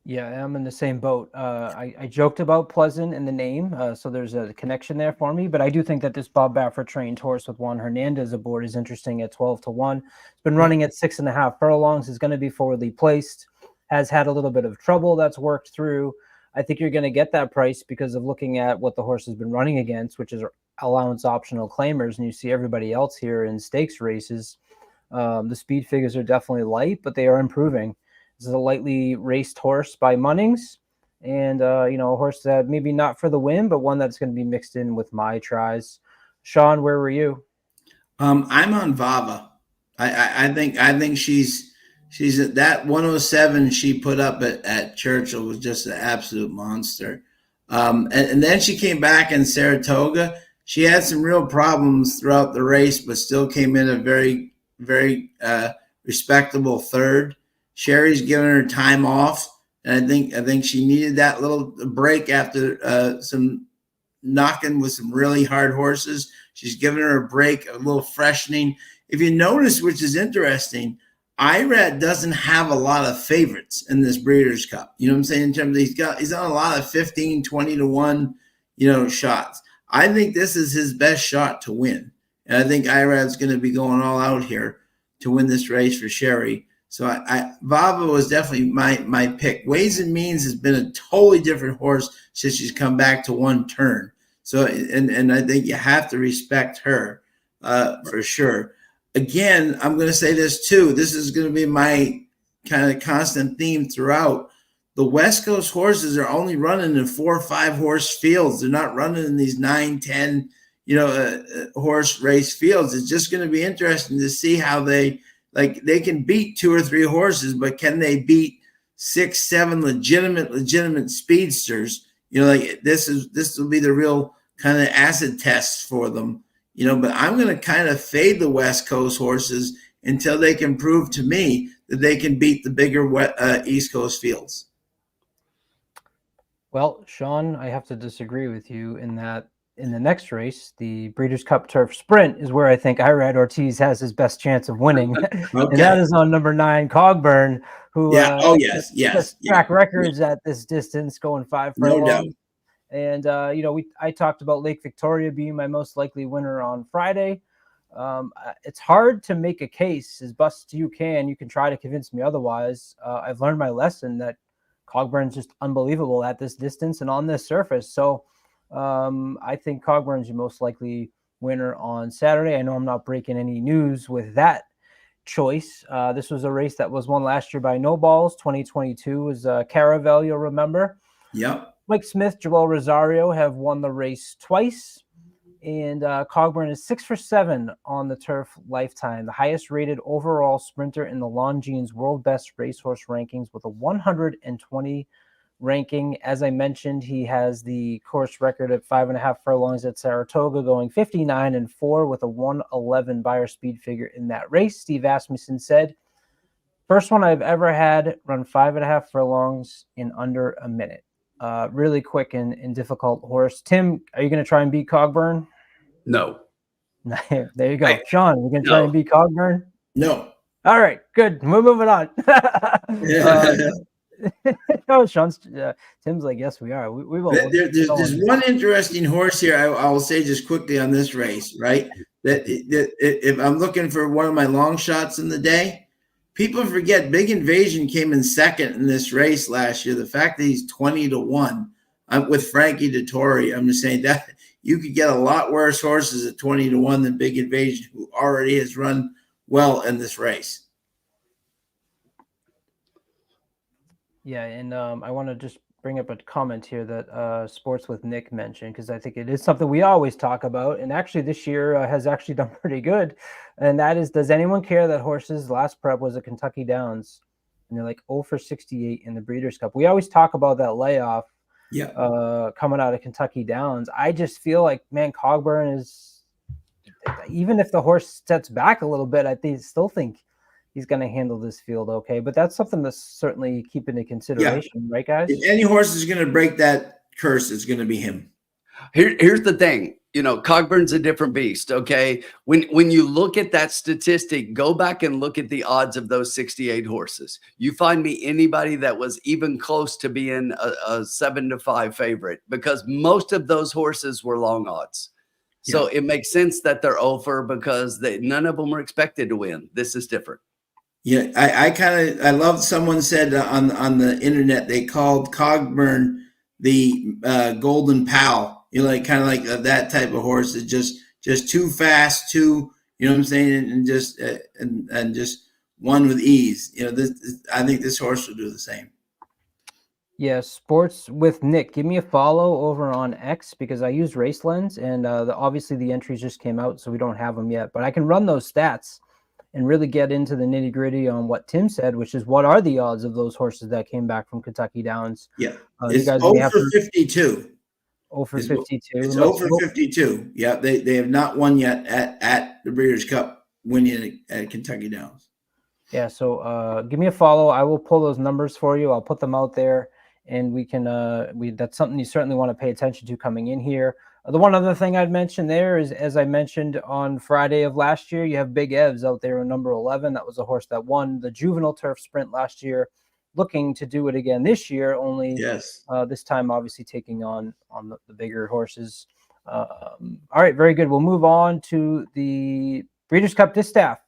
Yeah, I'm in the same boat. I joked about Pleasant in the name, so there's a connection there for me. But I do think that this Bob Baffert trained horse with Juan Hernandez aboard is interesting at 12-1. It's been running at 6.5 furlongs. Is going to be forwardly placed. Has had a little bit of trouble that's worked through. I think you're going to get that price because of looking at what the horse has been running against, which is allowance optional claimers, and you see everybody else here in stakes races. The speed figures are definitely light, but they are improving. This is a lightly raced horse by Munnings, and a horse that maybe not for the win, but one that's going to be mixed in with my tries. Sean, where were you? I'm on Vava. I think she's at that 107 she put up at Churchill was just an absolute monster. And then she came back in Saratoga. She had some real problems throughout the race, but still came in a very, very respectable third. Sherry's given her time off, and I think she needed that little break after some knocking with some really hard horses. She's given her a break, a little freshening. If you notice, which is interesting, Irad doesn't have a lot of favorites in this Breeders' Cup. You know what I'm saying? In terms of he's on a lot of 15, 20-1, shots. I think this is his best shot to win, and I think Irad's going to be going all out here to win this race for Sherry. So Vava was definitely my pick. Ways and Means has been a totally different horse since she's come back to one turn. So and I think you have to respect her for sure. Again, I'm going to say this too. This is going to be my kind of constant theme throughout. The West Coast horses are only running in 4 or 5 horse fields. They're not running in these 9, 10, horse race fields. It's just going to be interesting to see how they can beat 2 or 3 horses, but can they beat 6, 7 legitimate speedsters? This will be the real kind of acid test for them. But I'm going to kind of fade the West Coast horses until they can prove to me that they can beat the bigger East Coast fields. Well, Sean, I have to disagree with you in that in the next race, the Breeders' Cup Turf Sprint, is where I think Irad Ortiz has his best chance of winning. Okay. And that is on number 9, Cogburn, who yes. track records at this distance, going 5 furlongs. No doubt. And I talked about Lake Victoria being my most likely winner on Friday. It's hard to make a case as best you can. You can try to convince me otherwise. I've learned my lesson that Cogburn's just unbelievable at this distance and on this surface. So I think Cogburn's your most likely winner on Saturday. I know I'm not breaking any news with that choice. This was a race that was won last year by No Balls. 2022 was Caravel, you'll remember. Yep. Mike Smith, Joel Rosario have won the race twice. And Cogburn is 6 for 7 on the turf lifetime, the highest rated overall sprinter in the Longines World Best Racehorse rankings with a 120 ranking. As I mentioned, he has the course record at 5.5 furlongs at Saratoga, going 59-4 with a 111 buyer speed figure in that race. Steve Asmussen said, "First one I've ever had run 5.5 furlongs in under a minute." Really quick and difficult horse. Tim, are you going to try and beat Cogburn? No. There you go. Sean, we're going to try and beat Cogburn? No. All right, good. We're moving on. No, Sean's, Tim's like, yes, we are. We will. There's one interesting horse here I will say just quickly on this race, right? That if I'm looking for one of my long shots in the day, people forget Big Invasion came in second in this race last year. The fact that he's 20-1 with Frankie Dettori, I'm just saying that you could get a lot worse horses at 20-1 than Big Invasion, who already has run well in this race. Yeah, and I want to just bring up a comment here that Sports with Nick mentioned, because I think it is something we always talk about, and actually this year has actually done pretty good, and that is, does anyone care that horse's last prep was a Kentucky Downs, and they're like 0 for 68 in the Breeders' Cup? We always talk about that layoff coming out of Kentucky Downs. I just feel like, man, Cogburn is, even if the horse sets back a little bit, still think he's going to handle this field okay. But that's something to certainly keep into consideration, right, guys? If any horse is going to break that curse, it's going to be him. Here's the thing. Cogburn's a different beast, okay? When you look at that statistic, go back and look at the odds of those 68 horses. You find me anybody that was even close to being a 7-5 favorite, because most of those horses were long odds. So it makes sense that they're over, because none of them were expected to win. This is different. Yeah, I love, someone said on the internet, they called Cogburn the Golden Pal. Kind of like that type of horse is just too fast, too, you know what I'm saying, and just and just won with ease. I think this horse will do the same. Yeah, Sports with Nick. Give me a follow over on X, because I use Race Lens, and obviously the entries just came out, so we don't have them yet. But I can run those stats and really get into the nitty gritty on what Tim said, which is, what are the odds of those horses that came back from Kentucky Downs? Yeah, it's 0 for 52. 0 for 52. It's 0 for 52. Yeah, they have not won yet at the Breeders' Cup, winning at Kentucky Downs. Yeah, so give me a follow. I will pull those numbers for you. I'll put them out there, and we can that's something you certainly want to pay attention to coming in here. The one other thing I'd mention there is, as I mentioned on Friday of last year, you have Big Evs out there in number 11. That was a horse that won the Juvenile Turf Sprint last year, looking to do it again this year, only this time obviously taking on the bigger horses. All right, very good. We'll move on to the Breeders' Cup Distaff,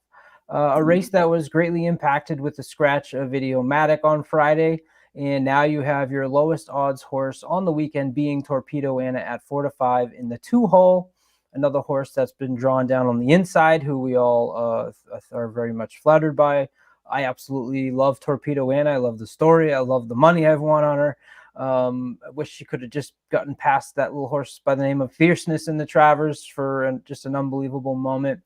a race that was greatly impacted with the scratch of Idiomatic on Friday. And now you have your lowest odds horse on the weekend being Torpedo Anna at 4-5 in the 2-hole. Another horse that's been drawn down on the inside, who we all are very much flattered by. I absolutely love Torpedo Anna. I love the story. I love the money I've won on her. I wish she could have just gotten past that little horse by the name of Fierceness in the Travers for just an unbelievable moment.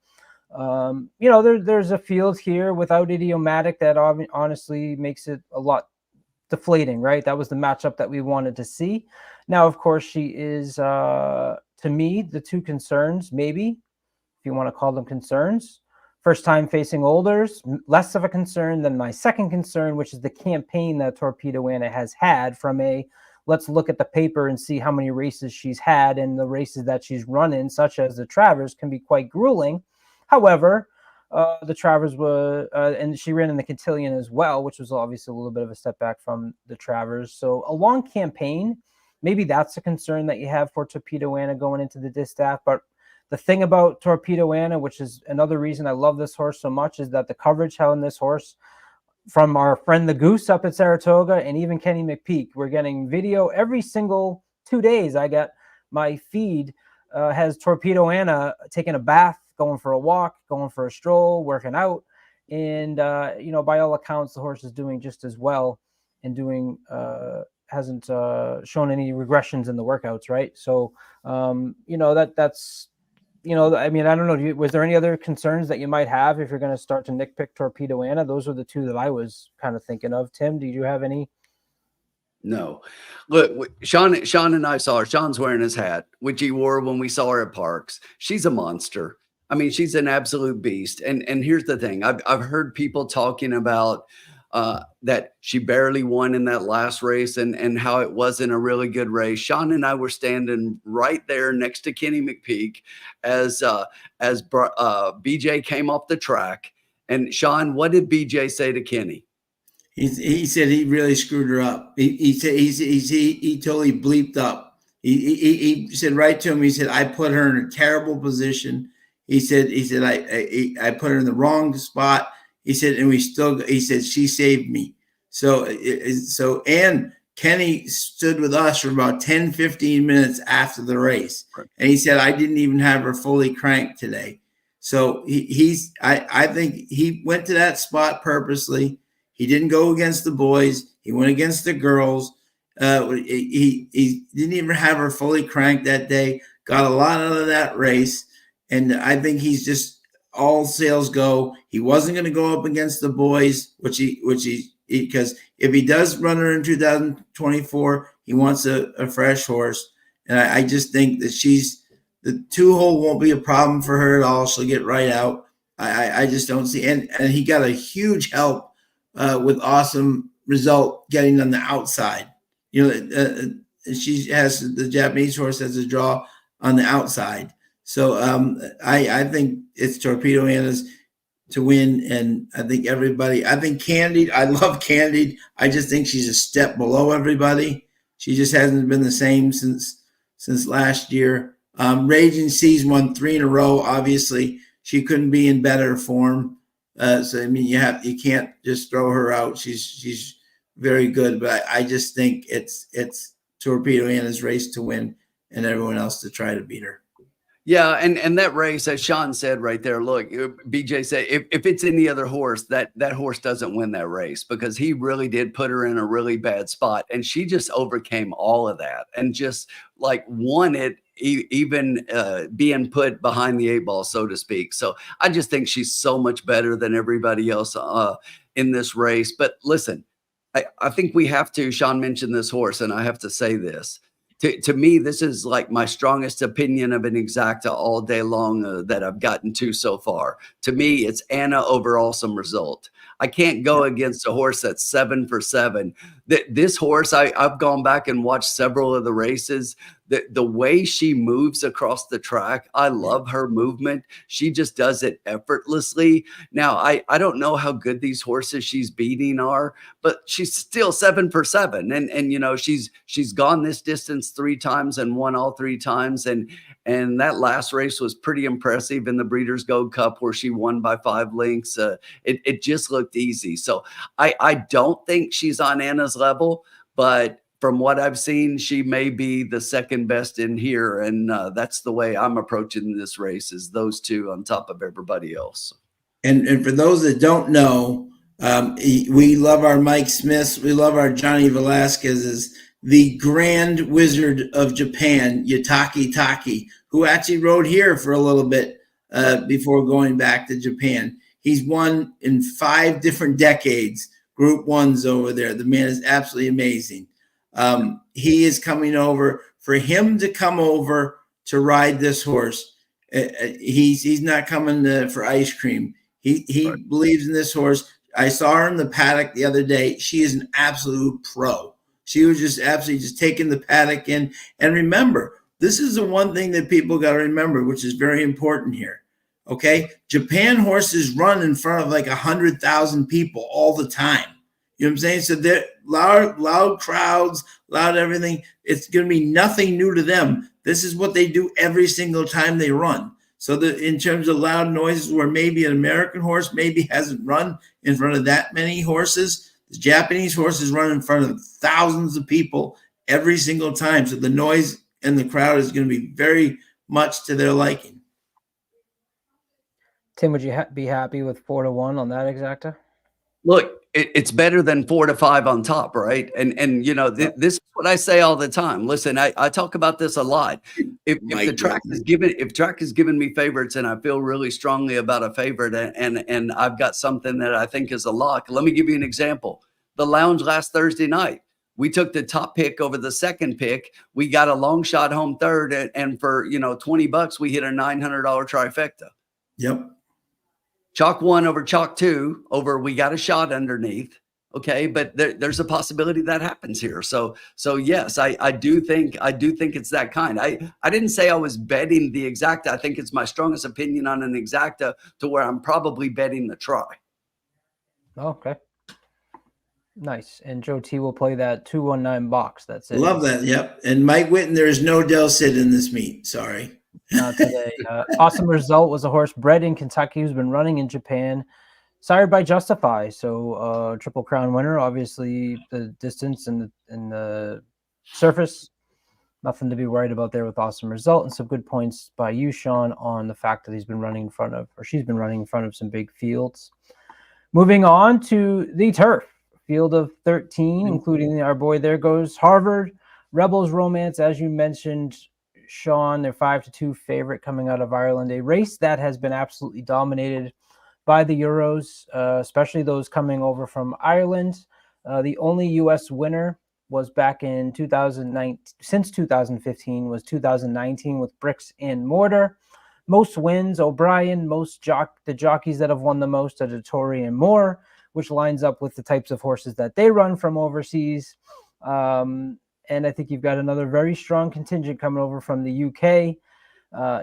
There's a field here without Idiomatic that honestly makes it a lot deflating, right? That was the matchup that we wanted to see. Now, of course, she is, to me, the two concerns, maybe, if you want to call them concerns. First time facing Olders, less of a concern than my second concern, which is the campaign that Torpedo Anna has had from let's look at the paper and see how many races she's had, and the races that she's run in, such as the Travers, can be quite grueling. However, the Travers were, and she ran in the Cotillion as well, which was obviously a little bit of a step back from the Travers. So a long campaign, maybe that's a concern that you have for Torpedo Anna going into the Distaff. But the thing about Torpedo Anna, which is another reason I love this horse so much, is that the coverage on this horse from our friend the Goose up at Saratoga, and even Kenny McPeak, we're getting video every single 2 days. I get my feed has Torpedo Anna taking a bath, going for a walk, going for a stroll, working out. And, by all accounts, the horse is doing just as well and hasn't shown any regressions in the workouts, right? So that's I mean, I don't know. Was there any other concerns that you might have if you're going to start to nitpick Torpedo Anna? Those were the two that I was kind of thinking of. Tim, did you have any? No. Look, Sean and I saw her. Sean's wearing his hat, which he wore when we saw her at Parks. She's a monster. I mean, she's an absolute beast. And here's the thing. I've heard people talking about that she barely won in that last race and how it wasn't a really good race. Sean and I were standing right there next to Kenny McPeak as BJ came off the track. And Sean, what did BJ say to Kenny? He said he really screwed her up. He said he totally bleeped up. He said right to him. He said, I put her in a terrible position. He said I put her in the wrong spot. He said, and he said, she saved me. So and Kenny stood with us for about 10, 15 minutes after the race. Right. And he said, I didn't even have her fully cranked today. So I think he went to that spot purposely. He didn't go against the boys. He went against the girls. He didn't even have her fully cranked that day. Got a lot out of that race. And I think he's just all sales go. He wasn't going to go up against the boys, which because if he does run her in 2024, he wants a fresh horse. And I just think that the 2-hole won't be a problem for her at all. She'll get right out. I just don't see. And he got a huge help with awesome result getting on the outside. She has the Japanese horse has a draw on the outside. So I think it's Torpedo Anna's to win, and I think Candied. I love Candied. I just think she's a step below everybody. She just hasn't been the same since last year. Raging Seas won 3 in a row. Obviously, she couldn't be in better form. So I mean, you can't just throw her out. She's very good, but I just think it's Torpedo Anna's race to win, and everyone else to try to beat her. Yeah, and that race, as Sean said right there, look, BJ said if it's any other horse, that horse doesn't win that race, because he really did put her in a really bad spot, and she just overcame all of that and just like won it, even being put behind the 8 ball, so to speak. So I just think she's so much better than everybody else in this race. But listen, I think we have to, Sean mentioned this horse, and I have to say this. To me, this is like my strongest opinion of an exacta all day long that I've gotten to so far. To me, it's Anna over Awesome Result. I can't go against a horse that's 7 for 7. This horse, I've gone back and watched several of the races. The way she moves across the track, I love her movement. She just does it effortlessly. Now, I don't know how good these horses she's beating are, but she's still 7 for 7. And she's gone this distance 3 times and won all 3 times. And that last race was pretty impressive in the Breeders' Gold Cup, where she won by 5 lengths. It just looked easy. So I don't think she's on Anna's level, but from what I've seen, she may be the second best in here. And that's the way I'm approaching this race, is those two on top of everybody else. And for those that don't know, we love our Mike Smiths. We love our Johnny Velasquez's. The Grand Wizard of Japan, Yutaki Taki, who actually rode here for a little bit before going back to Japan. He's won in 5 different decades, Group 1s over there. The man is absolutely amazing. He is coming over. For him to come over to ride this horse, he's not coming for ice cream. He right. believes in this horse. I saw her in the paddock the other day. She is an absolute pro. She was just absolutely just taking the paddock in. And remember, this is the one thing that people got to remember, which is very important here. Okay, Japan horses run in front of like 100,000 people all the time. You know what I'm saying? So they're loud crowds, loud everything. It's going to be nothing new to them. This is what they do every single time they run. So that in terms of loud noises, where maybe an American horse maybe hasn't run in front of that many horses, the Japanese horses run in front of thousands of people every single time. So the noise and the crowd is going to be very much to their liking. Tim, would you be happy with 4-1 on that exacta? Look, it's better than 4 to 5 on top, right? And you know, this is what I say all the time. Listen, I talk about this a lot. If the track is giving me favorites and I feel really strongly about a favorite and I've got something that I think is a lock, let me give you an example. The Lounge last Thursday night, we took the top pick over the second pick. We got a long shot home third, and for $20, we hit a $900 trifecta. Yep. Chalk 1 over chalk 2 over we got a shot underneath. Okay, but there's a possibility that happens here. So yes, I do think it's that kind. I didn't say I was betting the exacta. I think it's my strongest opinion on an exacta to where I'm probably betting the try. Okay. Nice. And Joe T will play that 219 box. That's it. Love that. Yep. And Mike Witten, there is no Del Cid in this meet. Sorry. Not today. Awesome Result was a horse bred in Kentucky who's been running in Japan, sired by Justify. So Triple Crown winner. Obviously, the distance and the surface, nothing to be worried about there with Awesome Result, and some good points by you, Sean, on the fact that she's been running in front of some big fields. Moving on to the turf field of 13, including our boy. There goes Harvard Rebels Romance, as you mentioned, Sean, their 5-2 favorite coming out of Ireland, a race that has been absolutely dominated by the Euros, especially those coming over from Ireland. The only U.S. winner was back in 2009, since 2015 was 2019 with Bricks and Mortar. Most wins, O'Brien, the jockeys that have won the most are Dettori and Moore, which lines up with the types of horses that they run from overseas. And I think you've got another very strong contingent coming over from the UK.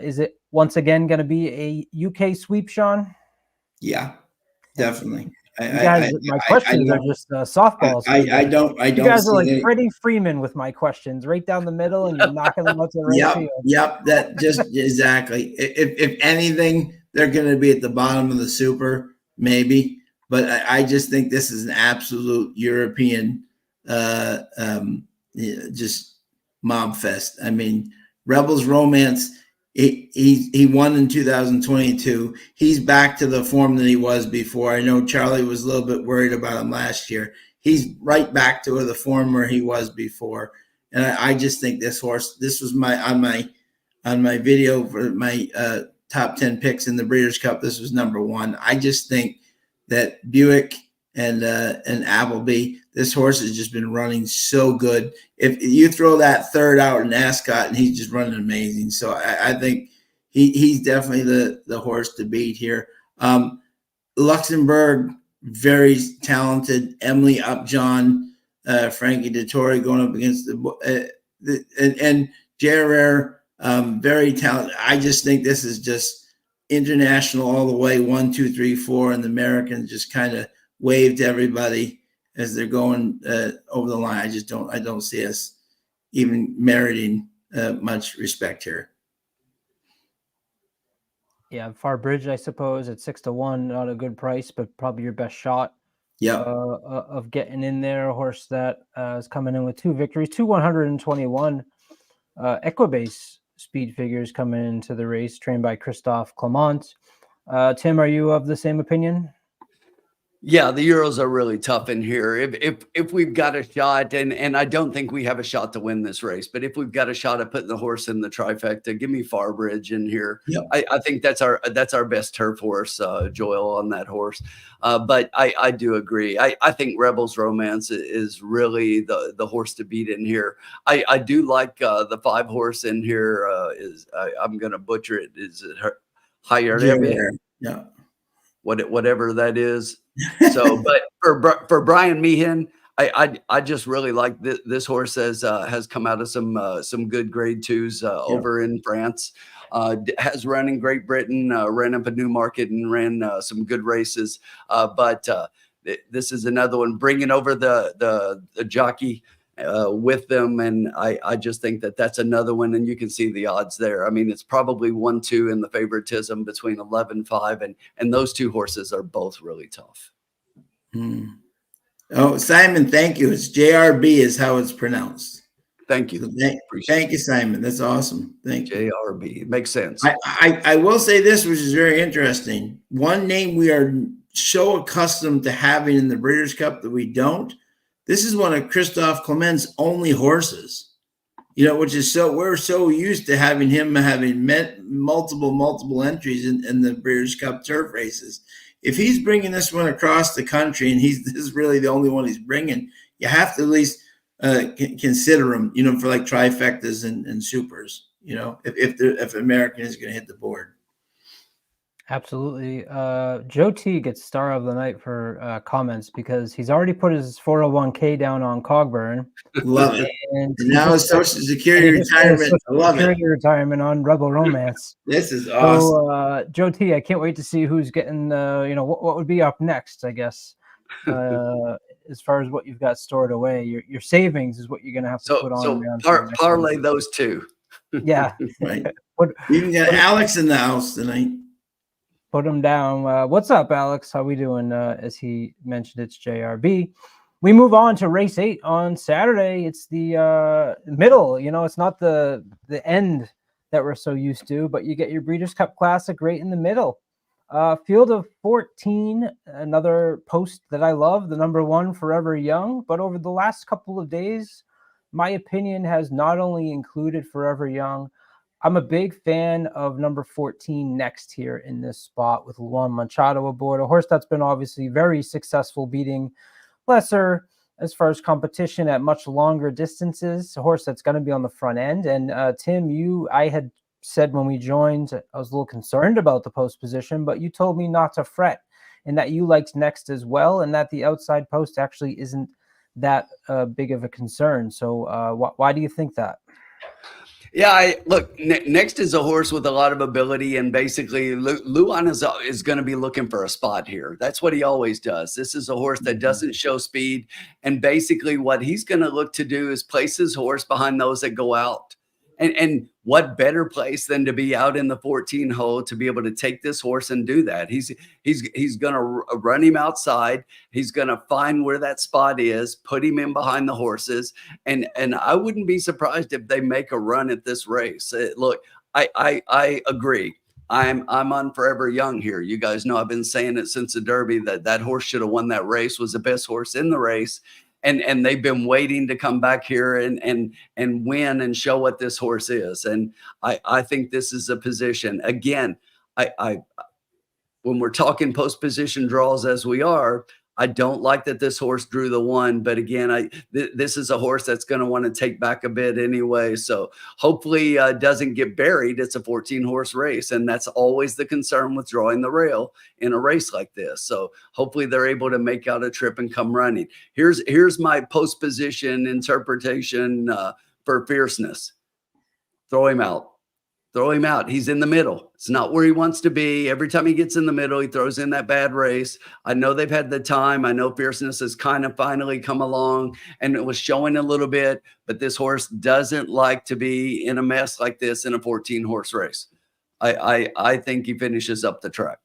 Is it once again going to be a UK sweep, Sean? Yeah, definitely. My questions are just softballs. I don't. You guys are like Freddie Freeman with my questions, right down the middle, and you're knocking them out to the right field. Yep. That just exactly. If anything, they're going to be at the bottom of the Super, maybe. But I just think this is an absolute European. Just mob fest. I mean, Rebels Romance, he won in 2022. He's back to the form that he was before. I know Charlie was a little bit worried about him last year. He's right back to the form where he was before. And I just think this horse, this was on my video for my top 10 picks in the Breeders' Cup. This was number 1. I just think that Buick and Appleby, this horse has just been running so good. If you throw that third out in Ascot, and he's just running amazing. So I think he's definitely the horse to beat here. Luxembourg, very talented. Emily Upjohn, Frankie Dettori going up against and Gerard, very talented. I just think this is just international all the way, 1, 2, 3, 4, and the Americans just kind of wave to everybody as they're going over the line. I don't see us even meriting much respect here. Yeah, Far Bridge, I suppose, at 6-1, not a good price, but probably your best shot. Yeah, of getting in there. A horse that is coming in with 2 victories, 121 Equibase speed figures coming into the race, trained by Christophe Clement. Tim, are you of the same opinion? Yeah, the Euros are really tough in here. If we've got a shot, and I don't think we have a shot to win this race, but if we've got a shot at putting the horse in the trifecta, give me Farbridge in here. Yep. I think that's our best turf horse, Joel, on that horse. But I do agree. I think Rebels Romance is really the horse to beat in here. I do like the 5 horse in here. I'm going to butcher it. Is it higher? Yeah. Whatever that is. So, but for Brian Meehan, I just really like this horse has come out of some good grade 2s over in France. Has run in Great Britain, ran up a Newmarket and ran some good races. But this is another one bringing over the jockey with them, and I just think that's another one, and you can see the odds there. I mean, it's probably 1-2 in the favoritism between 11-5, and those 2 horses are both really tough. Oh, Simon, thank you. It's JRB is how it's pronounced. Thank you. So thank you, Simon. That's awesome. Thank you. JRB. It makes sense. I will say this, which is very interesting. One name we are so accustomed to having in the Breeders' Cup that we don't. This is one of Christophe Clement's only horses, which is we're so used to having him having multiple entries in the Breeders' Cup turf races. If he's bringing this one across the country and this is really the only one he's bringing, you have to at least consider him, for like trifectas and supers, if American is going to hit the board. Absolutely. Joe T gets star of the night for comments because he's already put his 401k down on Cogburn. Love it. And now his Social Security retirement. I love Security retirement on Rebel Romance. This is awesome. So, Joe T, I can't wait to see who's getting, what would be up next, I guess, as far as what you've got stored away. Your savings is what you're going to have to put on. So parlay those two. Yeah. Right. You can get Alex in the house tonight. Put him down. What's up, Alex? How we doing? As he mentioned, it's JRB. We move on to race 8 on Saturday. It's the middle. It's not the end that we're so used to, but you get your Breeders' Cup Classic right in the middle. Field of 14, another post that I love, the number 1, Forever Young. But over the last couple of days, my opinion has not only included Forever Young. I'm a big fan of number 14 Next here in this spot with Juan Machado aboard, a horse that's been obviously very successful beating lesser as far as competition at much longer distances, a horse that's going to be on the front end. And Tim, I had said when we joined, I was a little concerned about the post position, but you told me not to fret and that you liked Next as well and that the outside post actually isn't that big of a concern. So why do you think that? Yeah, Next is a horse with a lot of ability, and basically Luan is going to be looking for a spot here. That's what he always does. This is a horse that doesn't show speed, and basically what he's going to look to do is place his horse behind those that go out. And what better place than to be out in the 14 hole to be able to take this horse and do that? He's going to run him outside. He's going to find where that spot is, put him in behind the horses, and I wouldn't be surprised if they make a run at this race. Look, I agree. I'm on Forever Young here. You guys know I've been saying it since the Derby that horse should have won that race, was the best horse in the race. And they've been waiting to come back here and win and show what this horse is. And I think this is a position. Again, I when we're talking post position draws as we are, I don't like that this horse drew the 1, but again, this is a horse that's going to want to take back a bit anyway. So hopefully doesn't get buried. It's a 14-horse race, and that's always the concern with drawing the rail in a race like this. So hopefully they're able to make out a trip and come running. Here's my post position interpretation for Fierceness. Throw him out. Throw him out. He's in the middle. It's not where he wants to be. Every time he gets in the middle, he throws in that bad race. I know they've had the time. I know Fierceness has kind of finally come along and it was showing a little bit, but this horse doesn't like to be in a mess like this in a 14-horse race. I think he finishes up the track.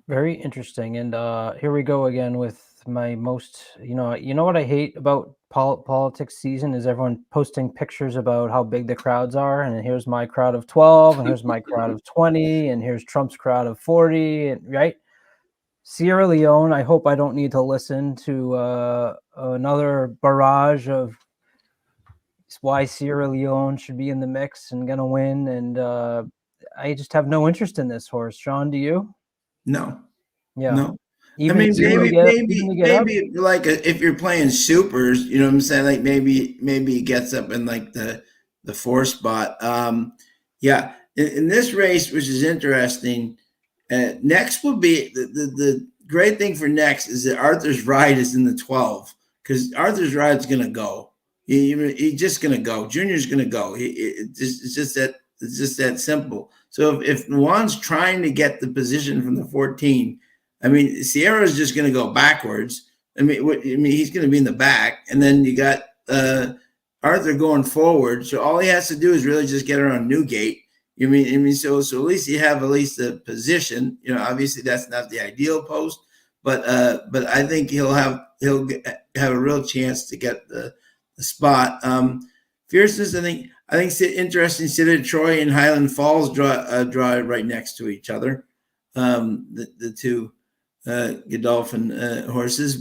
Very interesting. And here we go again with my most, you know what I hate about politics season is everyone posting pictures about how big the crowds are. And here's my crowd of 12, and here's my crowd of 20, and here's Trump's crowd of 40, and right? Sierra Leone, I hope I don't need to listen to another barrage of why Sierra Leone should be in the mix and gonna win. And I just have no interest in this horse. Sean, do you? No. Yeah. No. Even I mean, maybe like if you're playing supers, you know what I'm saying? Like maybe he gets up in like the 4 spot. Yeah. In this race, which is interesting, Next will be the great thing for Next is that Arthur's Ride is in the 12 because Arthur's Ride's going to go. He's just going to go. Junior's going to go. It's just that simple. So if Juan's trying to get the position from the 14, I mean, Sierra's just going to go backwards. I mean, he's going to be in the back, and then you got Arthur going forward. So all he has to do is really just get around Newgate. So at least you have at least a position. Obviously that's not the ideal post, but I think he'll have a real chance to get the spot. Fierceness, I think it's interesting. City of Troy and Highland Falls draw right next to each other. the two Godolphin horses,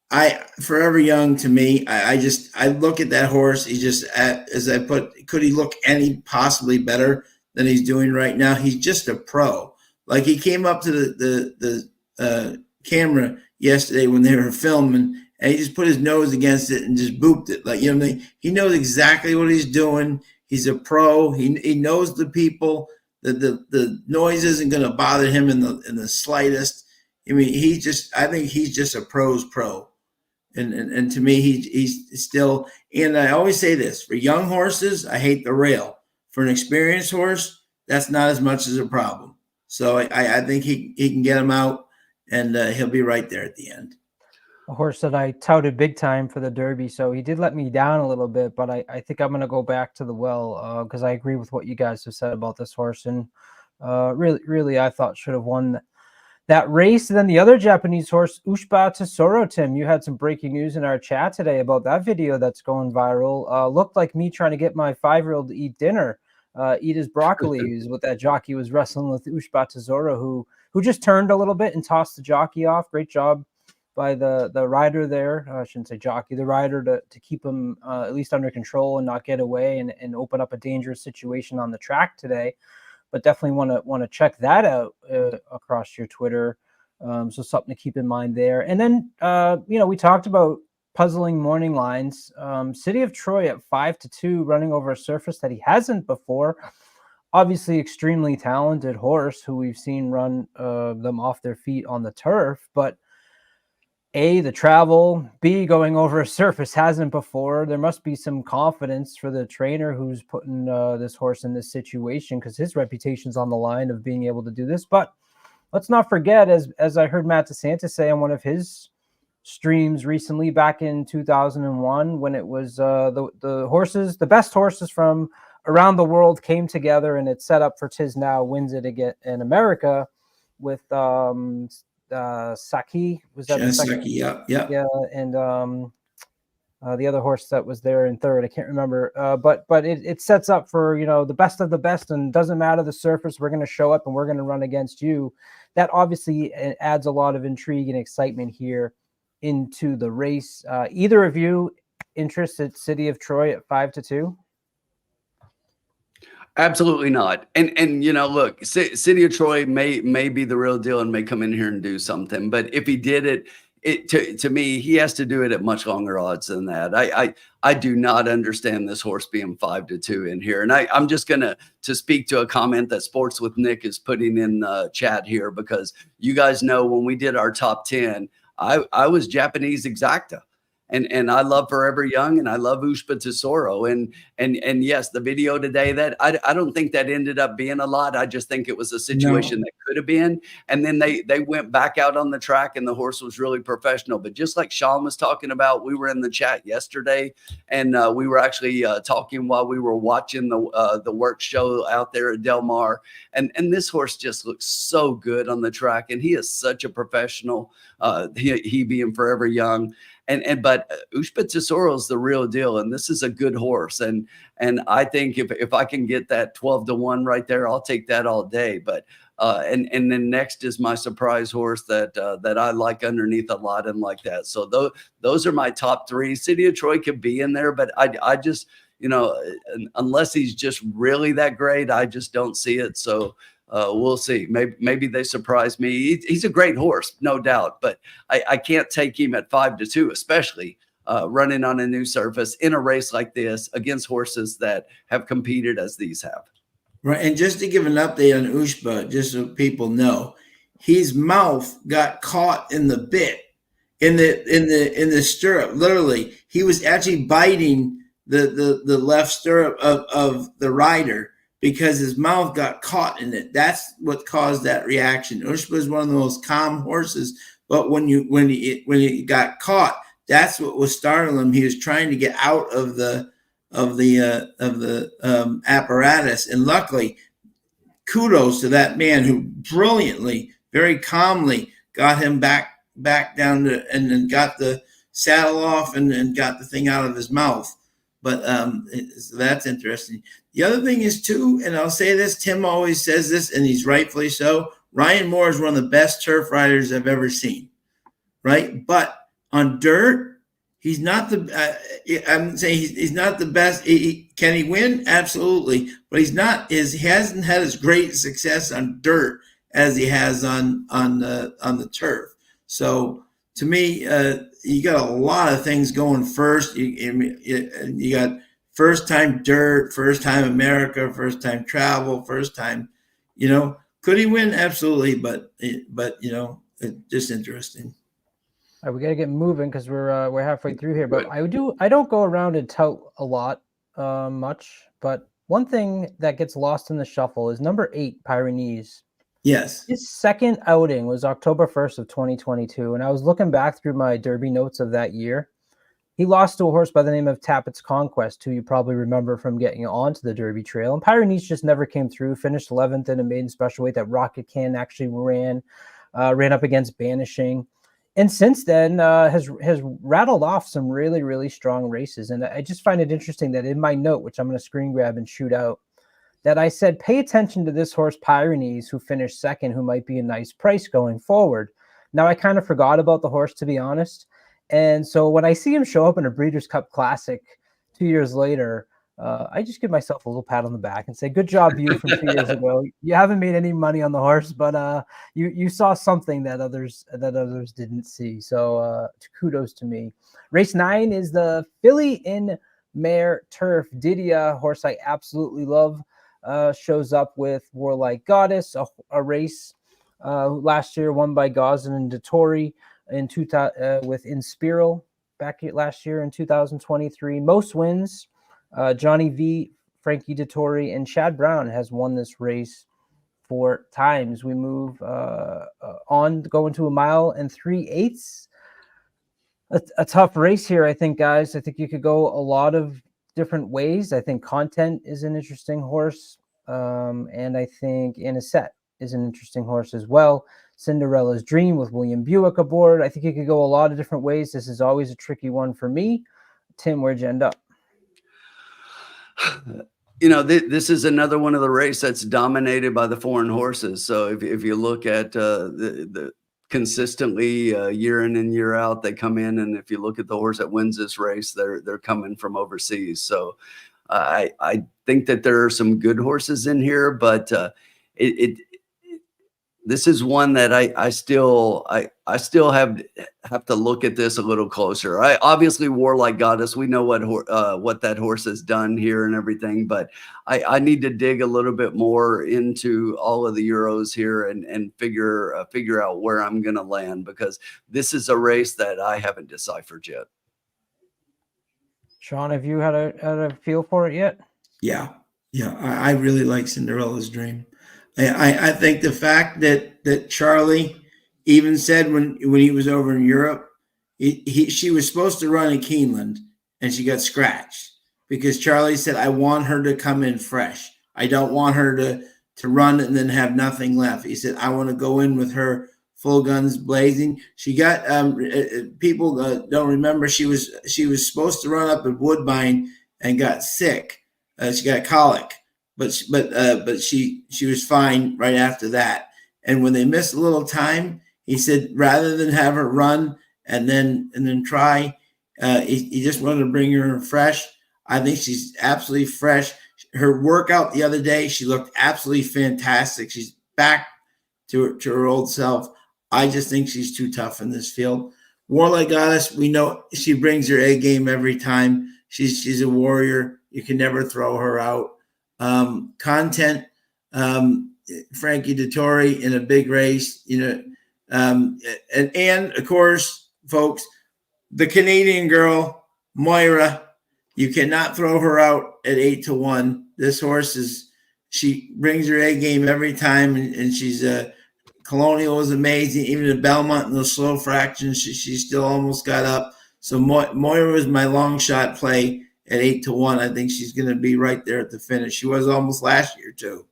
I Forever Young to me. I look at that horse. He just as I put, could he look any possibly better than he's doing right now? He's just a pro. Like he came up to the camera yesterday when they were filming, and he just put his nose against it and just booped it. Like, you know, he knows exactly what he's doing. He's a pro. He knows the people. The noise isn't going to bother him in the slightest. I mean, I think he's just a pro's pro. And to me, he's still. And I always say this: for young horses, I hate the rail. For an experienced horse, that's not as much as a problem. So I think he can get him out, and he'll be right there at the end. A horse that I touted big time for the Derby, so he did let me down a little bit, but I think I'm going to go back to the well because I agree with what you guys have said about this horse, and really I thought should have won that race. And then the other Japanese horse, Ushba Tesoro, Tim, you had some breaking news in our chat today about that video that's going viral. Looked like me trying to get my 5-year-old to eat dinner, eat his broccoli, is what that jockey was wrestling with Ushba Tesoro, who just turned a little bit and tossed the jockey off. Great job by the rider there. I shouldn't say jockey, the rider to keep him at least under control and not get away and open up a dangerous situation on the track today. But definitely want to check that out across your Twitter. So something to keep in mind there. And then, we talked about puzzling morning lines. City of Troy at 5-2, running over a surface that he hasn't before. Obviously, extremely talented horse who we've seen run them off their feet on the turf. But A, the travel, B, going over a surface hasn't before. There must be some confidence for the trainer who's putting this horse in this situation, because his reputation's on the line of being able to do this. But let's not forget, as I heard Matt DeSantis say on one of his streams recently back in 2001, when it was the best horses from around the world came together, and it's set up for Tisnow wins it again in America with Saki, was that Saki? Yeah, and the other horse that was there in third, I can't remember. But it sets up for the best of the best, and doesn't matter the surface. We're going to show up and we're going to run against you. That obviously adds a lot of intrigue and excitement here into the race. Either of you interested City of Troy at 5-2? Absolutely not. And look, City of Troy may be the real deal and may come in here and do something. But if he did it, to me, he has to do it at much longer odds than that. I do not understand this horse being 5-2 in here. And I'm just going to speak to a comment that Sports with Nick is putting in chat here, because you guys know when we did our top 10, I was Japanese exacta. And I love Forever Young, and I love Ushba Tesoro. And yes, the video today, that I don't think that ended up being a lot. I just think it was a situation that could have been. And then they went back out on the track, and the horse was really professional. But just like Sean was talking about, we were in the chat yesterday, and we were actually talking while we were watching the work show out there at Del Mar. And this horse just looks so good on the track, and he is such a professional. He being Forever Young. But Ushba Tesoro is the real deal, and this is a good horse. And I think if I can get that 12-1 right there, I'll take that all day. But and then next is my surprise horse that I like underneath a lot and like that. So those are my top three. City of Troy could be in there, but I just unless he's just really that great, I just don't see it. So. We'll see. Maybe they surprise me. He's a great horse, no doubt, but I can't take him at 5-2, especially running on a new surface in a race like this against horses that have competed as these have. Right. And just to give an update on Ushba, just so people know, his mouth got caught in the bit, in the stirrup. Literally, he was actually biting the left stirrup of the rider, because his mouth got caught in it. That's what caused that reaction. Ushba is one of the most calm horses, but when he got caught, that's what was startling him. He was trying to get out of the apparatus, and luckily, kudos to that man who brilliantly, very calmly got him back down to, and then got the saddle off and got the thing out of his mouth. But so that's interesting. The other thing is too, and I'll say this, Tim always says this, and he's rightfully so. Ryan Moore is one of the best turf riders I've ever seen, right? But on dirt, he's not the. I'm saying he's not the best. Can he win? Absolutely, but he's not. He hasn't had as great success on dirt as he has on the turf. So to me, you got a lot of things going first. You got first time dirt, first time America, first time travel, first time. Could he win? Absolutely, but it's just interesting. All right, we got to get moving because we're halfway through here. But I don't go around and tout a lot, much. But one thing that gets lost in the shuffle is number 8, Pyrenees. Yes. His second outing was October 1st of 2022, and I was looking back through my Derby notes of that year. He lost to a horse by the name of Tappett's Conquest, who you probably remember from getting onto the Derby trail. And Pyrenees just never came through, finished 11th in a maiden special weight that Rocket Can actually ran up against Banishing. And since then has rattled off some really, really strong races. And I just find it interesting that in my note, which I'm going to screen grab and shoot out, that I said, pay attention to this horse Pyrenees, who finished second, who might be a nice price going forward. Now, I kind of forgot about the horse, to be honest. And so when I see him show up in a Breeders' Cup Classic 2 years later, I just give myself a little pat on the back and say, good job, you, from 2 years ago. You haven't made any money on the horse, but you saw something that others didn't see. So kudos to me. Race 9 is the filly in mare turf. Didia, horse I absolutely love, shows up with Warlike Goddess, a race last year won by Gosden and Dettori with Inspiral back last year in 2023. Most wins, Johnny V, Frankie Dettori, and Chad Brown has won this race 4 times. We move on to go into 1 mile and 3/8. A tough race here, I think, guys. I think you could go a lot of different ways. I think Content is an interesting horse, and I think Anisette is an interesting horse as well. Cinderella's Dream with William Buick aboard. I think you could go a lot of different ways. This is always a tricky one for me. Tim, where'd you end up? This is another one of the race that's dominated by the foreign horses. So if you look at the consistently year in and year out, they come in, and if you look at the horse that wins this race, they're coming from overseas. So I think that there are some good horses in here, but this is one that I still have to look at this a little closer. I obviously Warlike Goddess, we know what that horse has done here and everything, but I need to dig a little bit more into all of the Euros here and figure out where I'm going to land, because this is a race that I haven't deciphered yet. Sean, have you had a feel for it yet? Yeah. I really like Cinderella's Dream. I think the fact that Charlie even said when he was over in Europe, she was supposed to run in Keeneland and she got scratched because Charlie said, I want her to come in fresh. I don't want her to run and then have nothing left. He said, I want to go in with her full guns blazing. She got people don't remember, she was supposed to run up at Woodbine and got sick. She got colic. But she was fine right after that. And when they missed a little time, he said rather than have her run and then try, he just wanted to bring her fresh. I think she's absolutely fresh. Her workout the other day, she looked absolutely fantastic. She's back to her old self. I just think she's too tough in this field. Warlike Goddess, we know she brings her A game every time. She's a warrior. You can never throw her out. Content, Frankie Dettori in a big race, and of course, folks, the Canadian girl, Moira, you cannot throw her out at 8-1. This horse she brings her A game every time, and she's Colonial was amazing. Even at Belmont in those slow fractions, she still almost got up. So Moira was my long shot play at 8-1. I think she's going to be right there at the finish. She was almost last year too.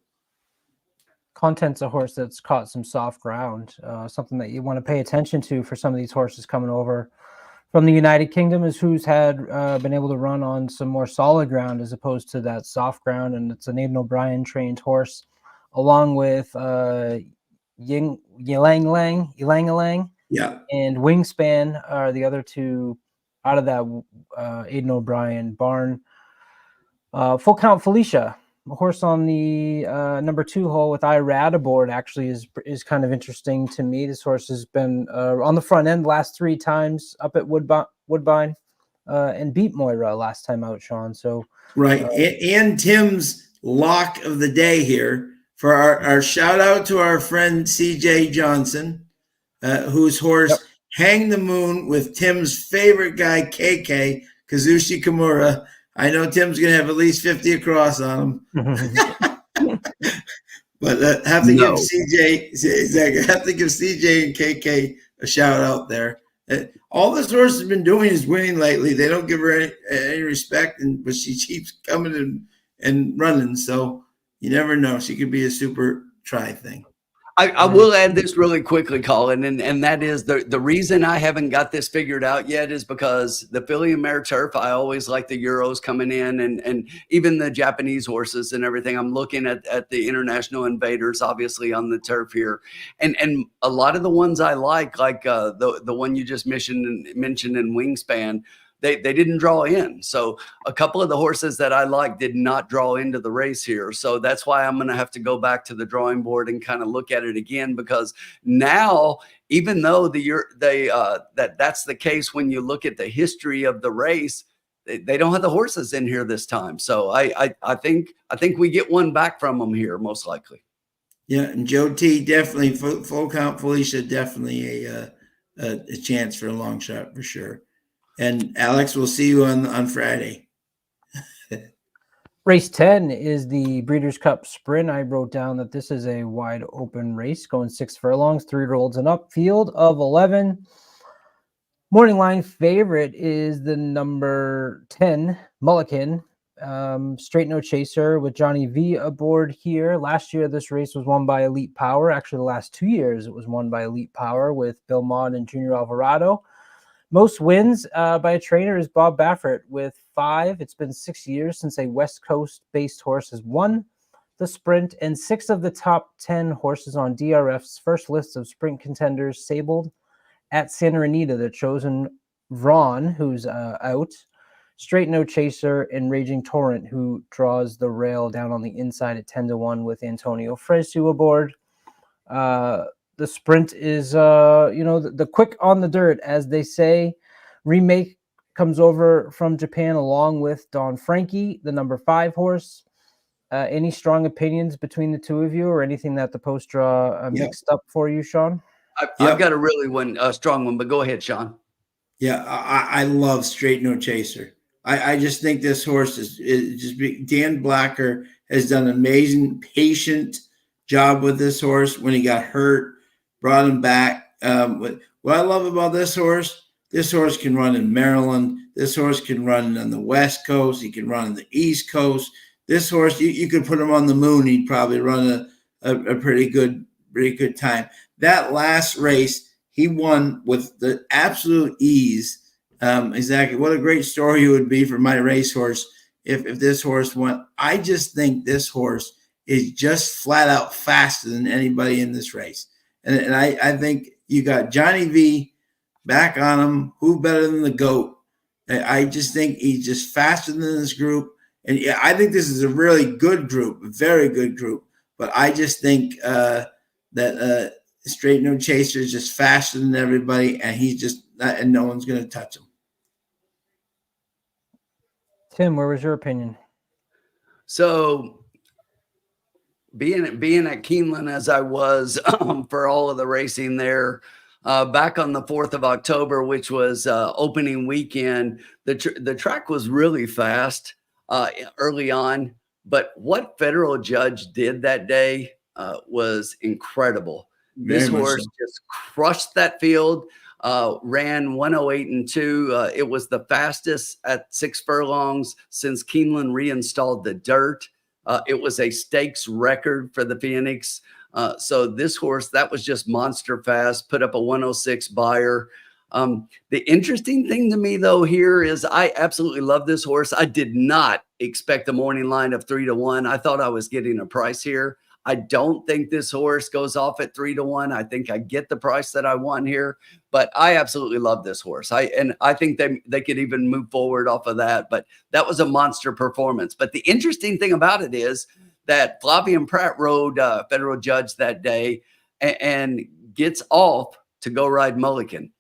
Content's a horse that's caught some soft ground, something that you want to pay attention to for some of these horses coming over from the United Kingdom is who's had been able to run on some more solid ground as opposed to that soft ground, and it's an Aidan O'Brien trained horse, along with Ylang Lang Yeah. and Wingspan are the other two out of that Aidan O'Brien barn. Full Count Felicia, a horse on the number 2 hole with Irad aboard, actually is kind of interesting to me. This horse has been on the front end last 3 times up at Woodbine and beat Moira last time out, Sean. So right. And Tim's lock of the day here for our shout out to our friend CJ Johnson, whose horse Hang the Moon with Tim's favorite guy, KK, Kazushi Kimura. I know Tim's going to have at least 50 across on him. But have to give CJ and KK a shout out there. All this horse has been doing is winning lately. They don't give her any respect, but she keeps coming and running. So you never know. She could be a super try thing. I will add this really quickly, Colin, and that is the reason I haven't got this figured out yet is because the filly and mare turf, I always like the Euros coming in and even the Japanese horses and everything. I'm looking at the international invaders, obviously, on the turf here. And a lot of the ones I like the one you just mentioned in Wingspan, they didn't draw in. So a couple of the horses that I like did not draw into the race here. So that's why I'm going to have to go back to the drawing board and kind of look at it again, because now, even though that's the case when you look at the history of the race, they don't have the horses in here this time. So I think we get one back from them here, most likely. Yeah, and Joe T definitely full count Felicia, definitely a chance for a long shot for sure. And Alex, we'll see you on Friday. Race 10 is the Breeders' Cup Sprint. I wrote down that this is a wide open race going 6 furlongs, 3-year-olds and up, field of 11. Morning line favorite is the number 10, Mulligan. Straight No Chaser with Johnny V aboard here. Last year, this race was won by Elite Power. Actually, the last 2 years, it was won by Elite Power with Bill Maud and Junior Alvarado. Most wins by a trainer is Bob Baffert with 5. It's been 6 years since a West Coast-based horse has won the sprint, and 6 of the top 10 horses on DRF's first list of sprint contenders sabled at Santa Anita. The chosen Vron, who's out, Straight No Chaser, and Raging Torrent, who draws the rail down on the inside at 10-1 with Antonio Fresu aboard. The sprint is, the quick on the dirt, as they say. Remake comes over from Japan along with Don Frankie, the number 5 horse. Any strong opinions between the two of you, or anything that the post draw mixed up for you, Sean? I've got a strong one, but go ahead, Sean. Yeah, I love Straight No Chaser. I just think this horse Dan Blacker has done an amazing, patient job with this horse. When he got hurt, brought him back. What I love about this horse can run in Maryland. This horse can run on the West Coast. He can run on the East Coast. This horse, you could put him on the moon. He'd probably run a pretty good time. That last race, he won with the absolute ease. Exactly. What a great story it would be for my racehorse if this horse won. I just think this horse is just flat out faster than anybody in this race. And I think you got Johnny V back on him. Who better than the GOAT? I just think he's just faster than this group. And yeah, I think this is a really good group, a very good group. But I just think that Straight No Chaser is just faster than everybody, and he's just not, and no one's going to touch him. Tim, where was your opinion? So being at Keeneland as I was for all of the racing there, back on the 4th of October, which was opening weekend, the track was really fast early on. But what federal judge did that day was incredible. This horse just crushed that field, ran 108.2. It was the fastest at 6 furlongs since Keeneland reinstalled the dirt. It was a stakes record for the Phoenix. So this horse, that was just monster fast, put up a 106 buyer. The interesting thing to me though here is I absolutely love this horse. I did not expect a morning line of 3-1. I thought I was getting a price here. I don't think this horse goes off at 3-1. I think I get the price that I want here, but I absolutely love this horse. I think they could even move forward off of that, but that was a monster performance. But the interesting thing about it is that Flavian Pratt rode Federal Judge that day and gets off to go ride Mulligan.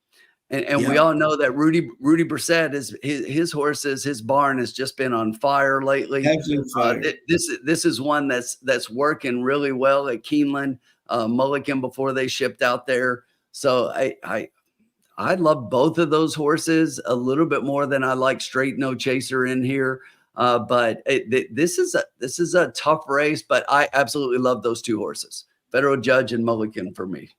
And we all know that Rudy Brissett is his horses, his barn has just been on fire lately. Absolute fire. This is one that's working really well at Keeneland, Mulligan before they shipped out there. So I love both of those horses a little bit more than I like Straight No Chaser in here. But this is a tough race, but I absolutely love those two horses, Federal Judge and Mulligan for me.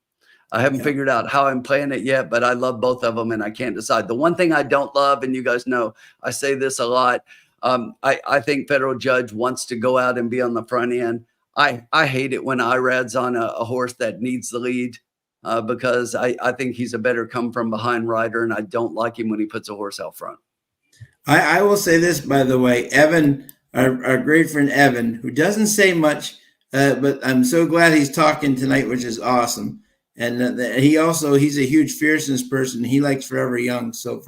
I haven't figured out how I'm playing it yet, but I love both of them and I can't decide. The one thing I don't love, and you guys know, I say this a lot. I think Federal Judge wants to go out and be on the front end. I hate it when Irad's on a horse that needs the lead because I think he's a better come from behind rider, and I don't like him when he puts a horse out front. I will say this, by the way, Evan, our great friend Evan, who doesn't say much, but I'm so glad he's talking tonight, which is awesome. And he's a huge fierceness person. He likes Forever Young. So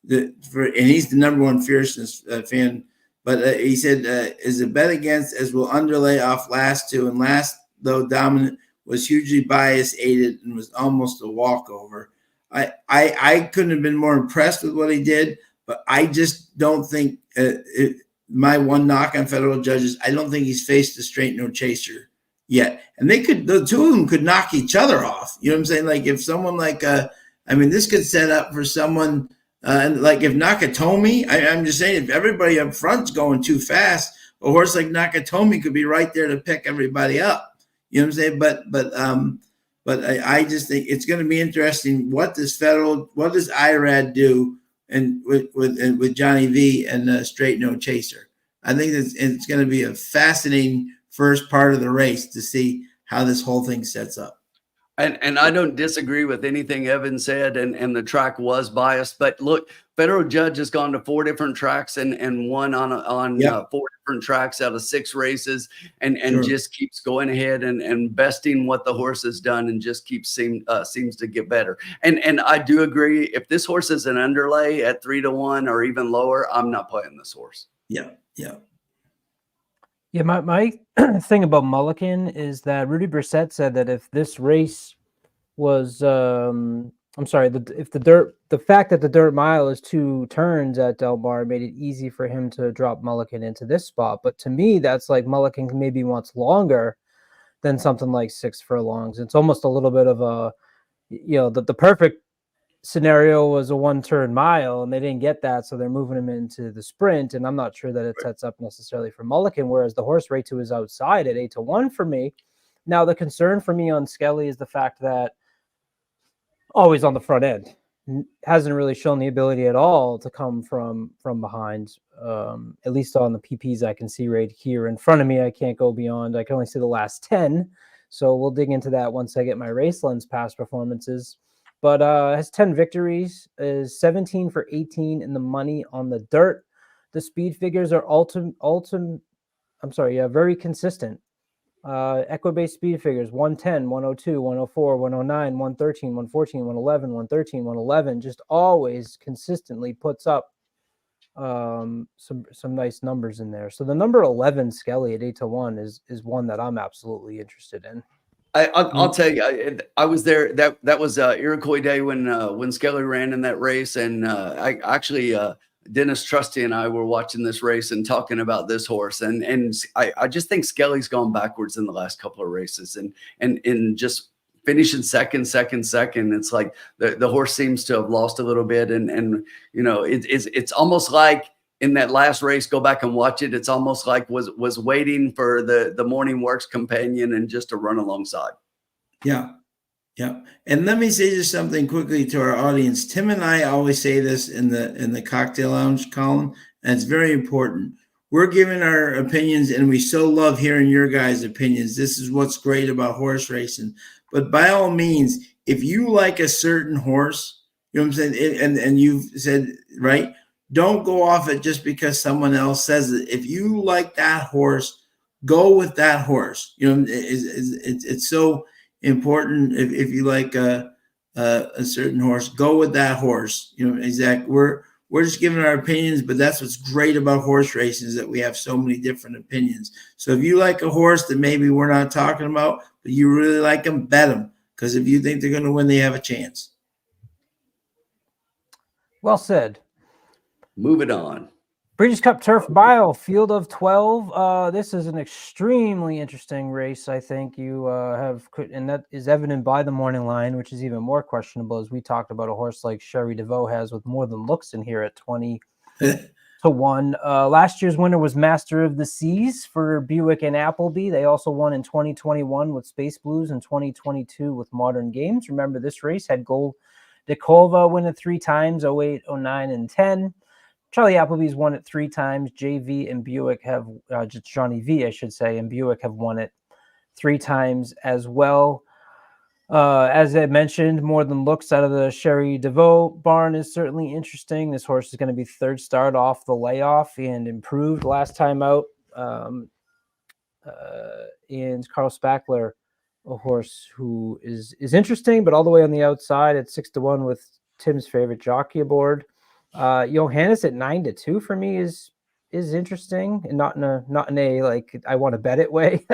and he's the number one fierceness fan. But he said, is a bet against as will underlay off last two. And last, though dominant, was hugely bias aided and was almost a walkover. I couldn't have been more impressed with what he did, but I just don't think my one knock on Federal Judges, I don't think he's faced a Straight No Chaser yet. And the two of them could knock each other off. You know what I'm saying? Like if someone like, this could set up for someone like if Nakatomi, I'm just saying, if everybody up front's going too fast, a horse like Nakatomi could be right there to pick everybody up. You know what I'm saying? But I just think it's going to be interesting. What does Irad do and with Johnny V and Straight No Chaser? I think it's going to be a fascinating first part of the race to see how this whole thing sets up. And I don't disagree with anything Evan said, and the track was biased. But look, Federal Judge has gone to 4 different tracks and won on 4 different tracks out of 6 races, and just keeps going ahead and besting what the horse has done, and just seems to get better. And I do agree, if this horse is an underlay at 3-1 or even lower, I'm not playing this horse. Yeah. Yeah, my thing about Mulligan is that Rudy Brissett said that if this race was, the fact that the dirt mile is 2 turns at Del Mar made it easy for him to drop Mulligan into this spot. But to me, that's like Mulligan maybe wants longer than something like 6 furlongs. It's almost a little bit of a, the perfect scenario was a 1-turn mile, and they didn't get that, so they're moving him into the sprint, and I'm not sure that it sets up necessarily for Mulligan, whereas the horse rate 2 is outside at 8-1 for me. Now, the concern for me on Skelly is the fact that always on the front end, hasn't really shown the ability at all to come from behind, at least on the PPs I can see right here in front of me. I can't go beyond, I can only see the last 10, so we'll dig into that once I get my Race Lens past performances. But has 10 victories, is 17 for 18 in the money on the dirt. The speed figures are very consistent. Equibase speed figures, 110, 102, 104, 109, 113, 114, 111, 113, 111, just always consistently puts up some nice numbers in there. So the number 11 Skelly at 8-1 is one that I'm absolutely interested in. I'll tell you, I was there. That was Iroquois Day when Skelly ran in that race, and I actually Dennis Trusty and I were watching this race and talking about this horse, and I just think Skelly's gone backwards in the last couple of races, and just finishing second. It's like the horse seems to have lost a little bit, and it's almost like. In that last race, go back and watch it. It's almost like was waiting for the morning works companion and just to run alongside. Yeah. And let me say just something quickly to our audience. Tim and I always say this in the cocktail lounge, Colin, and it's very important. We're giving our opinions, and we so love hearing your guys' opinions. This is what's great about horse racing. But by all means, if you like a certain horse, You know what I'm saying? And you've said, right, don't go off it just because someone else says it. If you like that horse, go with that horse. You know, it's so important. If you like a certain horse, go with that horse. You know, exactly. We're just giving our opinions, but that's what's great about horse racing is that we have so many different opinions. So if you like a horse that maybe we're not talking about, but you really like them, bet them. Because if you think they're going to win, they have a chance. Well said. Move it on. Breeders' Cup Turf Mile, field of 12. This is an extremely interesting race, I think you and that is evident by the morning line, which is even more questionable as we talked about a horse like Sherry DeVoe has with More Than Looks in here at 20 to 1. Last year's winner was Master of the Seas for Buick and Appleby. They also won in 2021 with Space Blues and 2022 with Modern Games. Remember, this race had Gold Dekova win it 3 times, 08, 09, and 10. Charlie Appleby's won it 3 times. JV and Buick have, Johnny V, I should say, and Buick have won it 3 times as well. As I mentioned, More Than Looks out of the Sherry DeVoe barn is certainly interesting. This horse is going to be third start off the layoff and improved last time out. And Carl Spackler, a horse who is interesting, but all the way on the outside at 6 to 1 with Tim's favorite jockey aboard. Johannes at 9 to 2 for me is interesting, and not in a like I want to bet it way.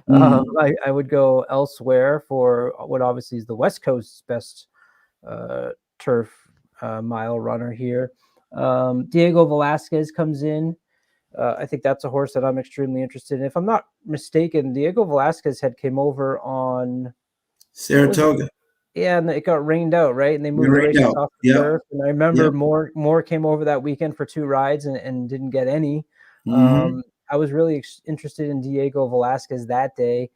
I would go elsewhere for what obviously is the West Coast's best turf mile runner here. Diego Velasquez comes in. I think that's a horse that I'm extremely interested in. If I'm not mistaken, Diego Velasquez came over on Saratoga. Yeah, and it got rained out, right? And they moved the race off the turf. And I remember Moore came over that weekend for 2 rides and didn't get any. I was really interested in Diego Velasquez that day.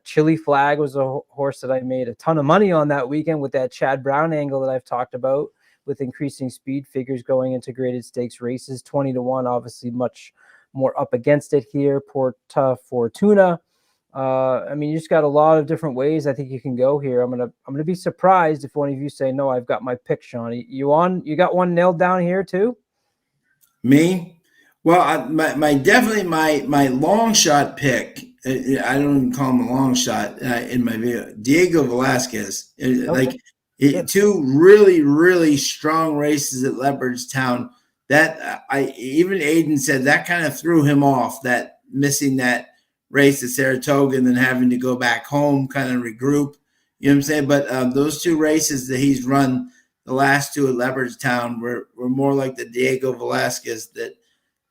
Chili Flag was a horse that I made a ton of money on that weekend with that Chad Brown angle that I've talked about, with increasing speed figures going into graded stakes races. 20 to 1, obviously much more up against it here. Porta Fortuna. I mean, you just got a lot of different ways I think you can go here. I'm gonna be surprised if one of you say no. I've got my pick, Sean. You got one nailed down here too? Me? Well, my long shot pick. I don't even call him a long shot in my video. Diego Velasquez. Okay. Like 2 really, really strong races at Leopardstown. That even Aiden said that kind of threw him off. That missing that race at Saratoga and then having to go back home, kind of regroup. You know what I'm saying? But those 2 races that he's run, the last 2 at Leopardstown, were more like the Diego Velasquez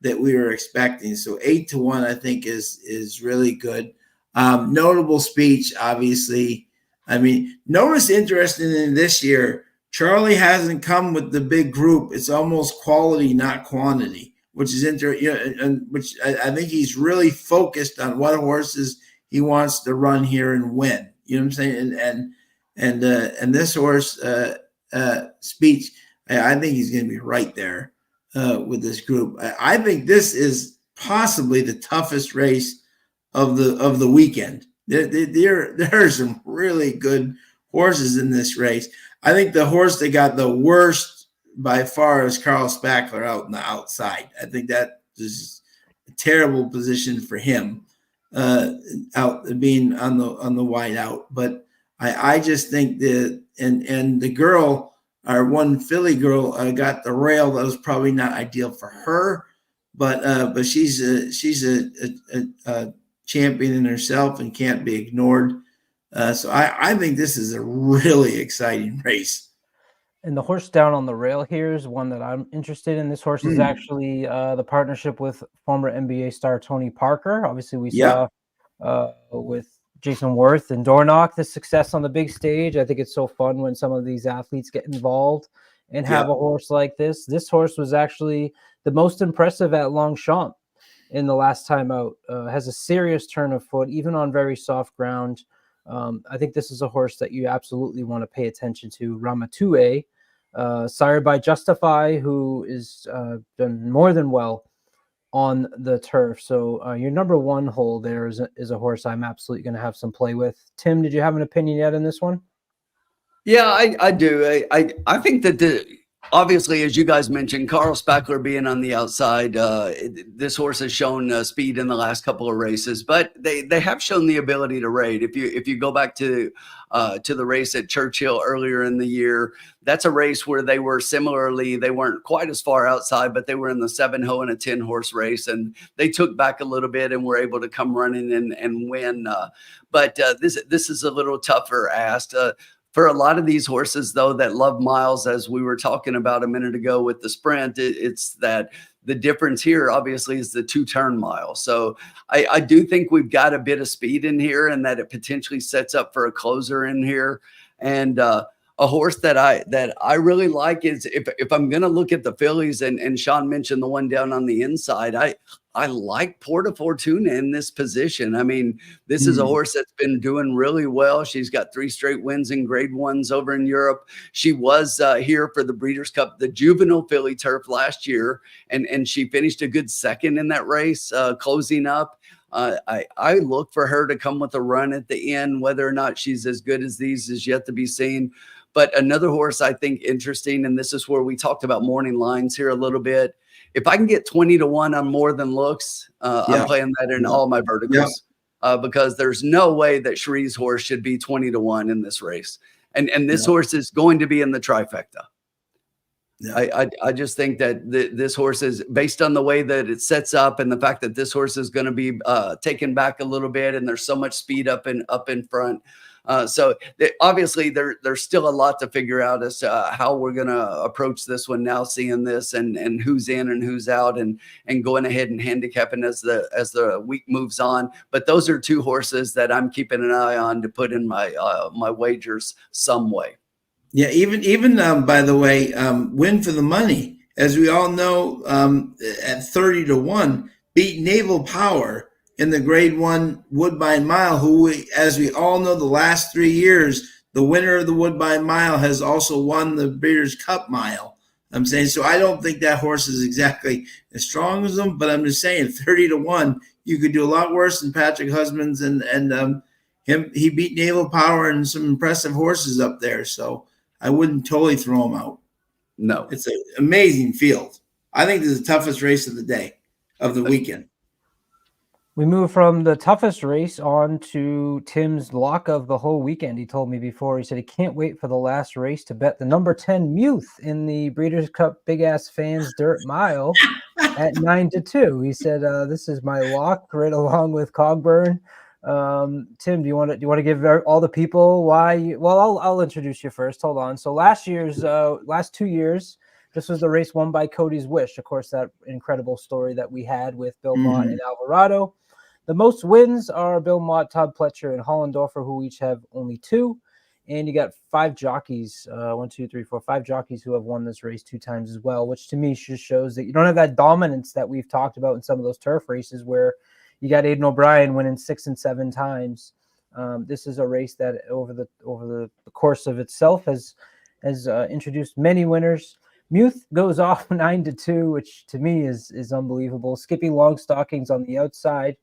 that we were expecting. So 8 to 1, I think, is really good. Notable speech, obviously. I mean, notice interesting in this year, Charlie hasn't come with the big group. It's almost quality, not quantity, which is interesting, and which I think he's really focused on what horses he wants to run here and win. You know what I'm saying? And this horse speech, I think he's going to be right there with this group. I think this is possibly the toughest race of the weekend. There are some really good horses in this race. I think the horse that got the worst by far is Carl Spackler out on the outside. I think that is a terrible position for him, out being on the wide out. But I just think that and the girl, our one filly girl, got the rail. That was probably not ideal for her, but she's a champion in herself and can't be ignored. So I think this is a really exciting race. And the horse down on the rail here is one that I'm interested in. This horse is actually the partnership with former NBA star Tony Parker. Obviously, we saw with Jason Worth and Dornock the success on the big stage. I think it's so fun when some of these athletes get involved and have a horse like this. This horse was actually the most impressive at Longchamp in the last time out. Has a serious turn of foot, even on very soft ground. I think this is a horse that you absolutely want to pay attention to. Ramatue, sired by Justify, who is done more than well on the turf. So your number 1 hole there is a horse I'm absolutely going to have some play with. Tim, did you have an opinion yet in this one? Yeah, I do. I think that obviously, as you guys mentioned, Carl Spackler being on the outside, this horse has shown speed in the last couple of races, but they have shown the ability to rate. If you go back to the race at Churchill earlier in the year, that's a race where they weren't quite as far outside, but they were in the 7 and a 10 horse race, and they took back a little bit and were able to come running and win. But this is a little tougher ask. For a lot of these horses, though, that love miles, as we were talking about a minute ago with the sprint, it's that the difference here obviously is the 2-turn mile. So I do think we've got a bit of speed in here, and that it potentially sets up for a closer in here. And a horse that I really like is, if I'm going to look at the fillies, and Sean mentioned the one down on the inside, I like Porta Fortuna in this position. I mean, this is a horse that's been doing really well. She's got 3 straight wins in grade 1s over in Europe. She was here for the Breeders' Cup, the Juvenile filly turf last year, and she finished a good second in that race, closing up. I look for her to come with a run at the end. Whether or not she's as good as these is yet to be seen. But another horse I think interesting, and this is where we talked about morning lines here a little bit. If I can get 20-1 on More Than Looks, I'm playing that in all my verticals, because there's no way that Cherie's horse should be 20-1 in this race. And this horse is going to be in the trifecta. I just think that this horse is, based on the way that it sets up and the fact that this horse is going to be taken back a little bit, and there's so much speed up in front. Obviously there's still a lot to figure out as to how we're going to approach this one now, seeing this and who's in and who's out, and going ahead and handicapping as the week moves on. But those are 2 horses that I'm keeping an eye on to put in my my wagers some way. Yeah, even by the way, Win for the Money, as we all know, at 30-1, beat Naval Power in the grade 1 Woodbine Mile, who, as we all know, the last 3 years, the winner of the Woodbine Mile has also won the Breeders' Cup Mile. I'm saying, so I don't think that horse is exactly as strong as them, but I'm just saying 30-1, you could do a lot worse than Patrick Husbands and him. He beat Naval Power and some impressive horses up there, so I wouldn't totally throw him out. No, it's an amazing field. I think this is the toughest race of the day, of the weekend. We move from the toughest race on to Tim's lock of the whole weekend. He told me before, he said he can't wait for the last race to bet the number 10 Muth in the Breeders' Cup Big Ass Fans Dirt Mile at 9-2. He said, this is my lock, right along with Cogburn. Tim, do you want to give all the people why? Well, I'll introduce you first. Hold on. So last 2 years, this was the race won by Cody's Wish. Of course, that incredible story that we had with Bill Mott and Alvarado. The most wins are Bill Mott, Todd Pletcher, and Hollendorfer, who each have only 2. And you got 5 jockeys, 5 jockeys who have won this race 2 times as well, which to me just shows that you don't have that dominance that we've talked about in some of those turf races where you got Aidan O'Brien winning 6 and 7 times. This is a race that over the course of itself has introduced many winners. Muth goes off 9-2, which to me is unbelievable. Skippy Longstockings on the outside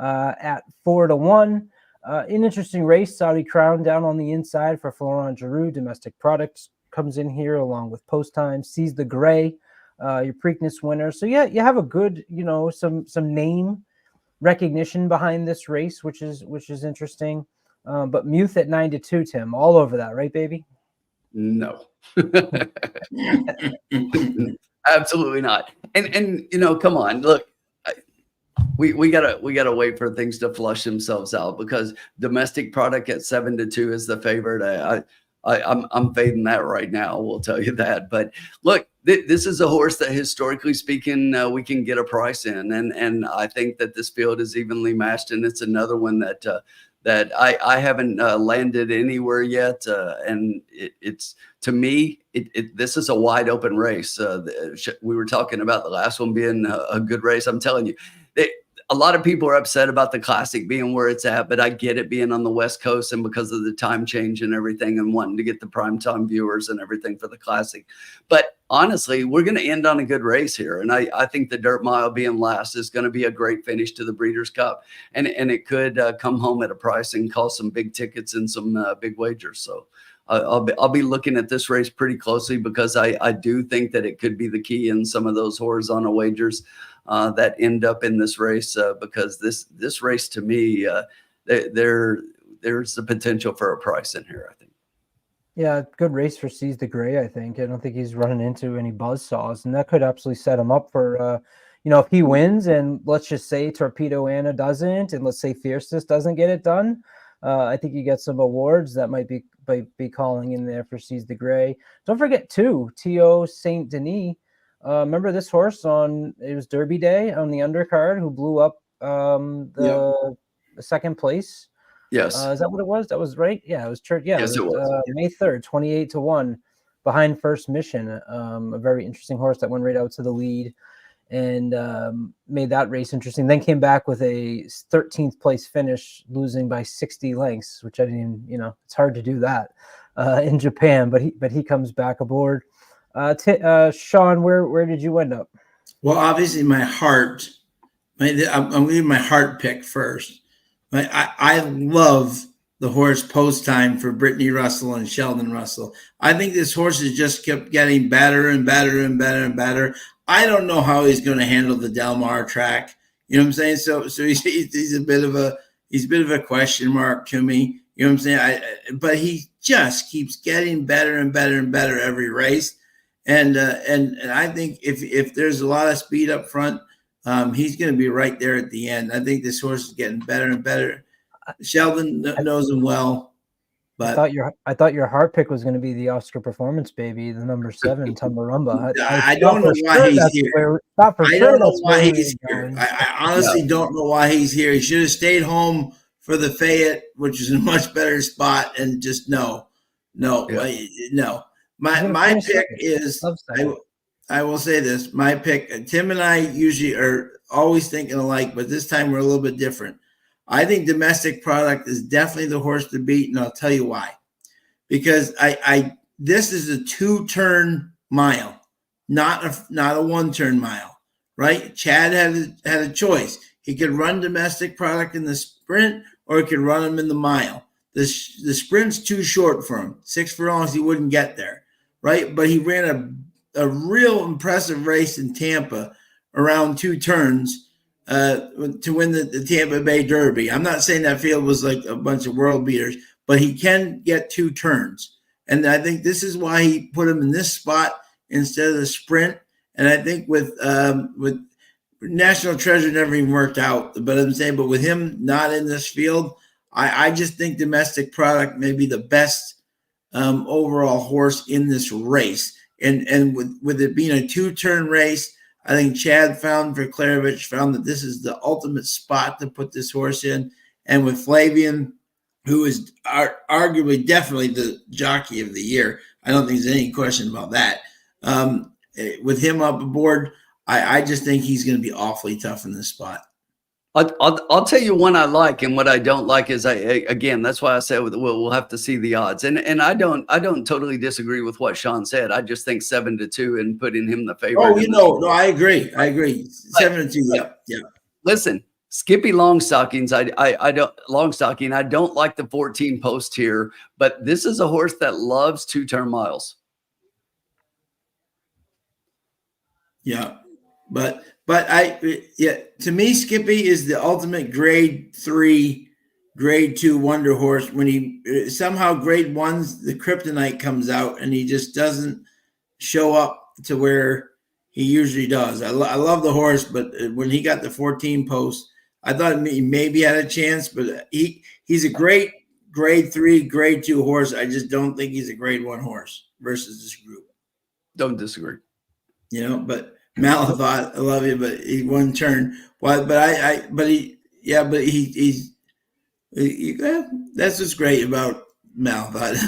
at 4-1. An interesting race. Saudi Crown down on the inside for Florent Giroux. Domestic Products comes in here along with Post Time. Sees the Gray, your Preakness winner. So yeah, you have a good, some name recognition behind this race, which is interesting. But Muth at 9-2, Tim, all over that, right, baby? No. Absolutely not. And come on, look, we gotta wait for things to flush themselves out, because Domestic Product at 7-2 is the favorite. I'm fading that right now. We'll tell you that. But look, this is a horse that historically speaking, we can get a price in, and I think that this field is evenly matched, and it's another one that I haven't landed anywhere yet. And it's, to me, this is a wide open race. We were talking about the last one being a good race. I'm telling you, a lot of people are upset about the Classic being where it's at, but I get it being on the West Coast and because of the time change and everything, and wanting to get the primetime viewers and everything for the Classic. But honestly, we're going to end on a good race here. And I think the Dirt Mile being last is going to be a great finish to the Breeders' Cup. And it could come home at a price and cost some big tickets and some big wagers. So I'll be looking at this race pretty closely because I do think that it could be the key in some of those horizontal wagers that end up in this race because this race to me, there's the potential for a price in here, I think. Yeah, good race for Seize the Gray, I think. I don't think he's running into any buzzsaws, and that could absolutely set him up for, if he wins, and let's just say Torpedo Anna doesn't, and let's say Fierceness doesn't get it done, I think you get some awards that might be calling in there for Seize the Gray. Don't forget, too, T.O. Saint Denis. Remember this horse it was Derby Day on the undercard who blew up the second place? Yes. Is that what it was? That was right. Yeah, it was church. Yeah, yes, it was May 3rd, 28-1 behind First Mission. A very interesting horse that went right out to the lead and made that race interesting. Then came back with a 13th place finish, losing by 60 lengths, which I didn't even, it's hard to do that in Japan, but he comes back aboard. Sean, where did you end up? Well, obviously my heart, I'm leaving my heart pick first. I love the horse post time for Brittany Russell and Sheldon Russell. I think this horse has just kept getting better and better and better and better. I don't know how he's going to handle the Del Mar track. You know what I'm saying? So he's a bit of a question mark to me. You know what I'm saying? But he just keeps getting better and better and better every race. And I think if there's a lot of speed up front, he's going to be right there at the end. I think this horse is getting better and better. Sheldon knows him well, but I thought your heart pick was going to be the Oscar Performance Baby, the number 7 Tumbarumba. I don't know why he's here. I don't know why he's here. I honestly don't know why he's here. He should have stayed home for the Fayette, which is a much better spot, and just no. My pick is. I will say this. My pick, Tim and I usually are always thinking alike, but this time we're a little bit different. I think Domestic Product is definitely the horse to beat, and I'll tell you why. Because this is a 2-turn mile, not a 1-turn mile, right? Chad had a choice. He could run Domestic Product in the sprint, or he could run him in the mile. The sprint's too short for him. 6 furlongs, he wouldn't get there, right? But he ran a real impressive race in Tampa around 2 turns to win the Tampa Bay Derby. I'm not saying that field was like a bunch of world beaters, but he can get 2 turns. And I think this is why he put him in this spot instead of the sprint. And I think with National Treasure never even worked out, but with him not in this field, I just think Domestic Product may be the best overall horse in this race. And with it being a 2-turn race, I think Chad found that this is the ultimate spot to put this horse in. And with Flavian, who is arguably definitely the jockey of the year, I don't think there's any question about that. With him up aboard, I just think he's going to be awfully tough in this spot. I'll tell you one I like, and what I don't like is again, that's why I said we'll have to see the odds. And I don't totally disagree with what Sean said. I just think 7-2 and putting him the favorite. Oh, no, I agree. 7-2. Yeah. Listen, Skippy Longstockings. I don't like the 14 post here, but this is a horse that loves 2-turn miles. Yeah, but to me, Skippy is the ultimate grade 3, grade 2 wonder horse. When he somehow grade 1's the kryptonite comes out and he just doesn't show up to where he usually does. I love the horse, but when he got the 14 post, I thought he maybe had a chance, but he's a great grade 3, grade 2 horse. I just don't think he's a grade 1 horse versus this group. Don't disagree. But Malathot, I love you, but he 1 turn. Well, he's that's what's great about Malathot.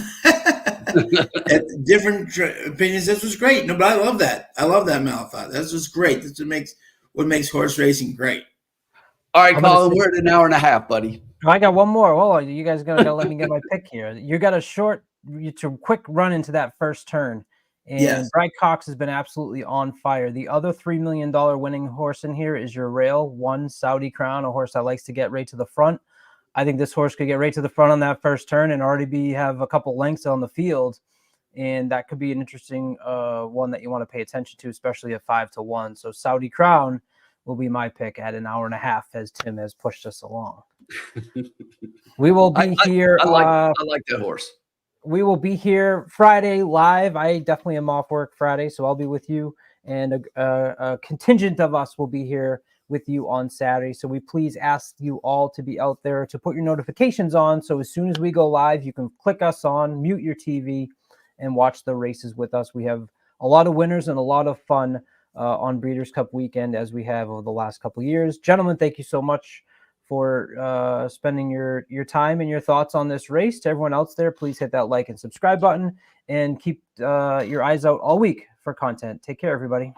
Different opinions. That's what's great. No, but I love that. I love that Malathot. That's what's great. That's what makes horse racing great. All right, Colin, we're at an hour and a half, buddy. I got one more. Well, you guys gotta let me get my pick here. You got a quick run into that first turn. And yes. Brad Cox has been absolutely on fire. The other $3 million winning horse in here is your Rail 1 Saudi Crown, a horse that likes to get right to the front. I think this horse could get right to the front on that first turn and already have a couple lengths on the field. And that could be an interesting one that you want to pay attention to, especially at 5-1. So Saudi Crown will be my pick at an hour and a half as Tim has pushed us along. We will be here. I like that horse. We will be here Friday live. I definitely am off work Friday, so I'll be with you. And a contingent of us will be here with you on Saturday. So we please ask you all to be out there to put your notifications on. So as soon as we go live, you can click us on, mute your TV, and watch the races with us. We have a lot of winners and a lot of fun on Breeders' Cup weekend, as we have over the last couple of years. Gentlemen, thank you so much for spending your time and your thoughts on this race. To everyone else there, please hit that like and subscribe button and keep your eyes out all week for content. Take care, everybody.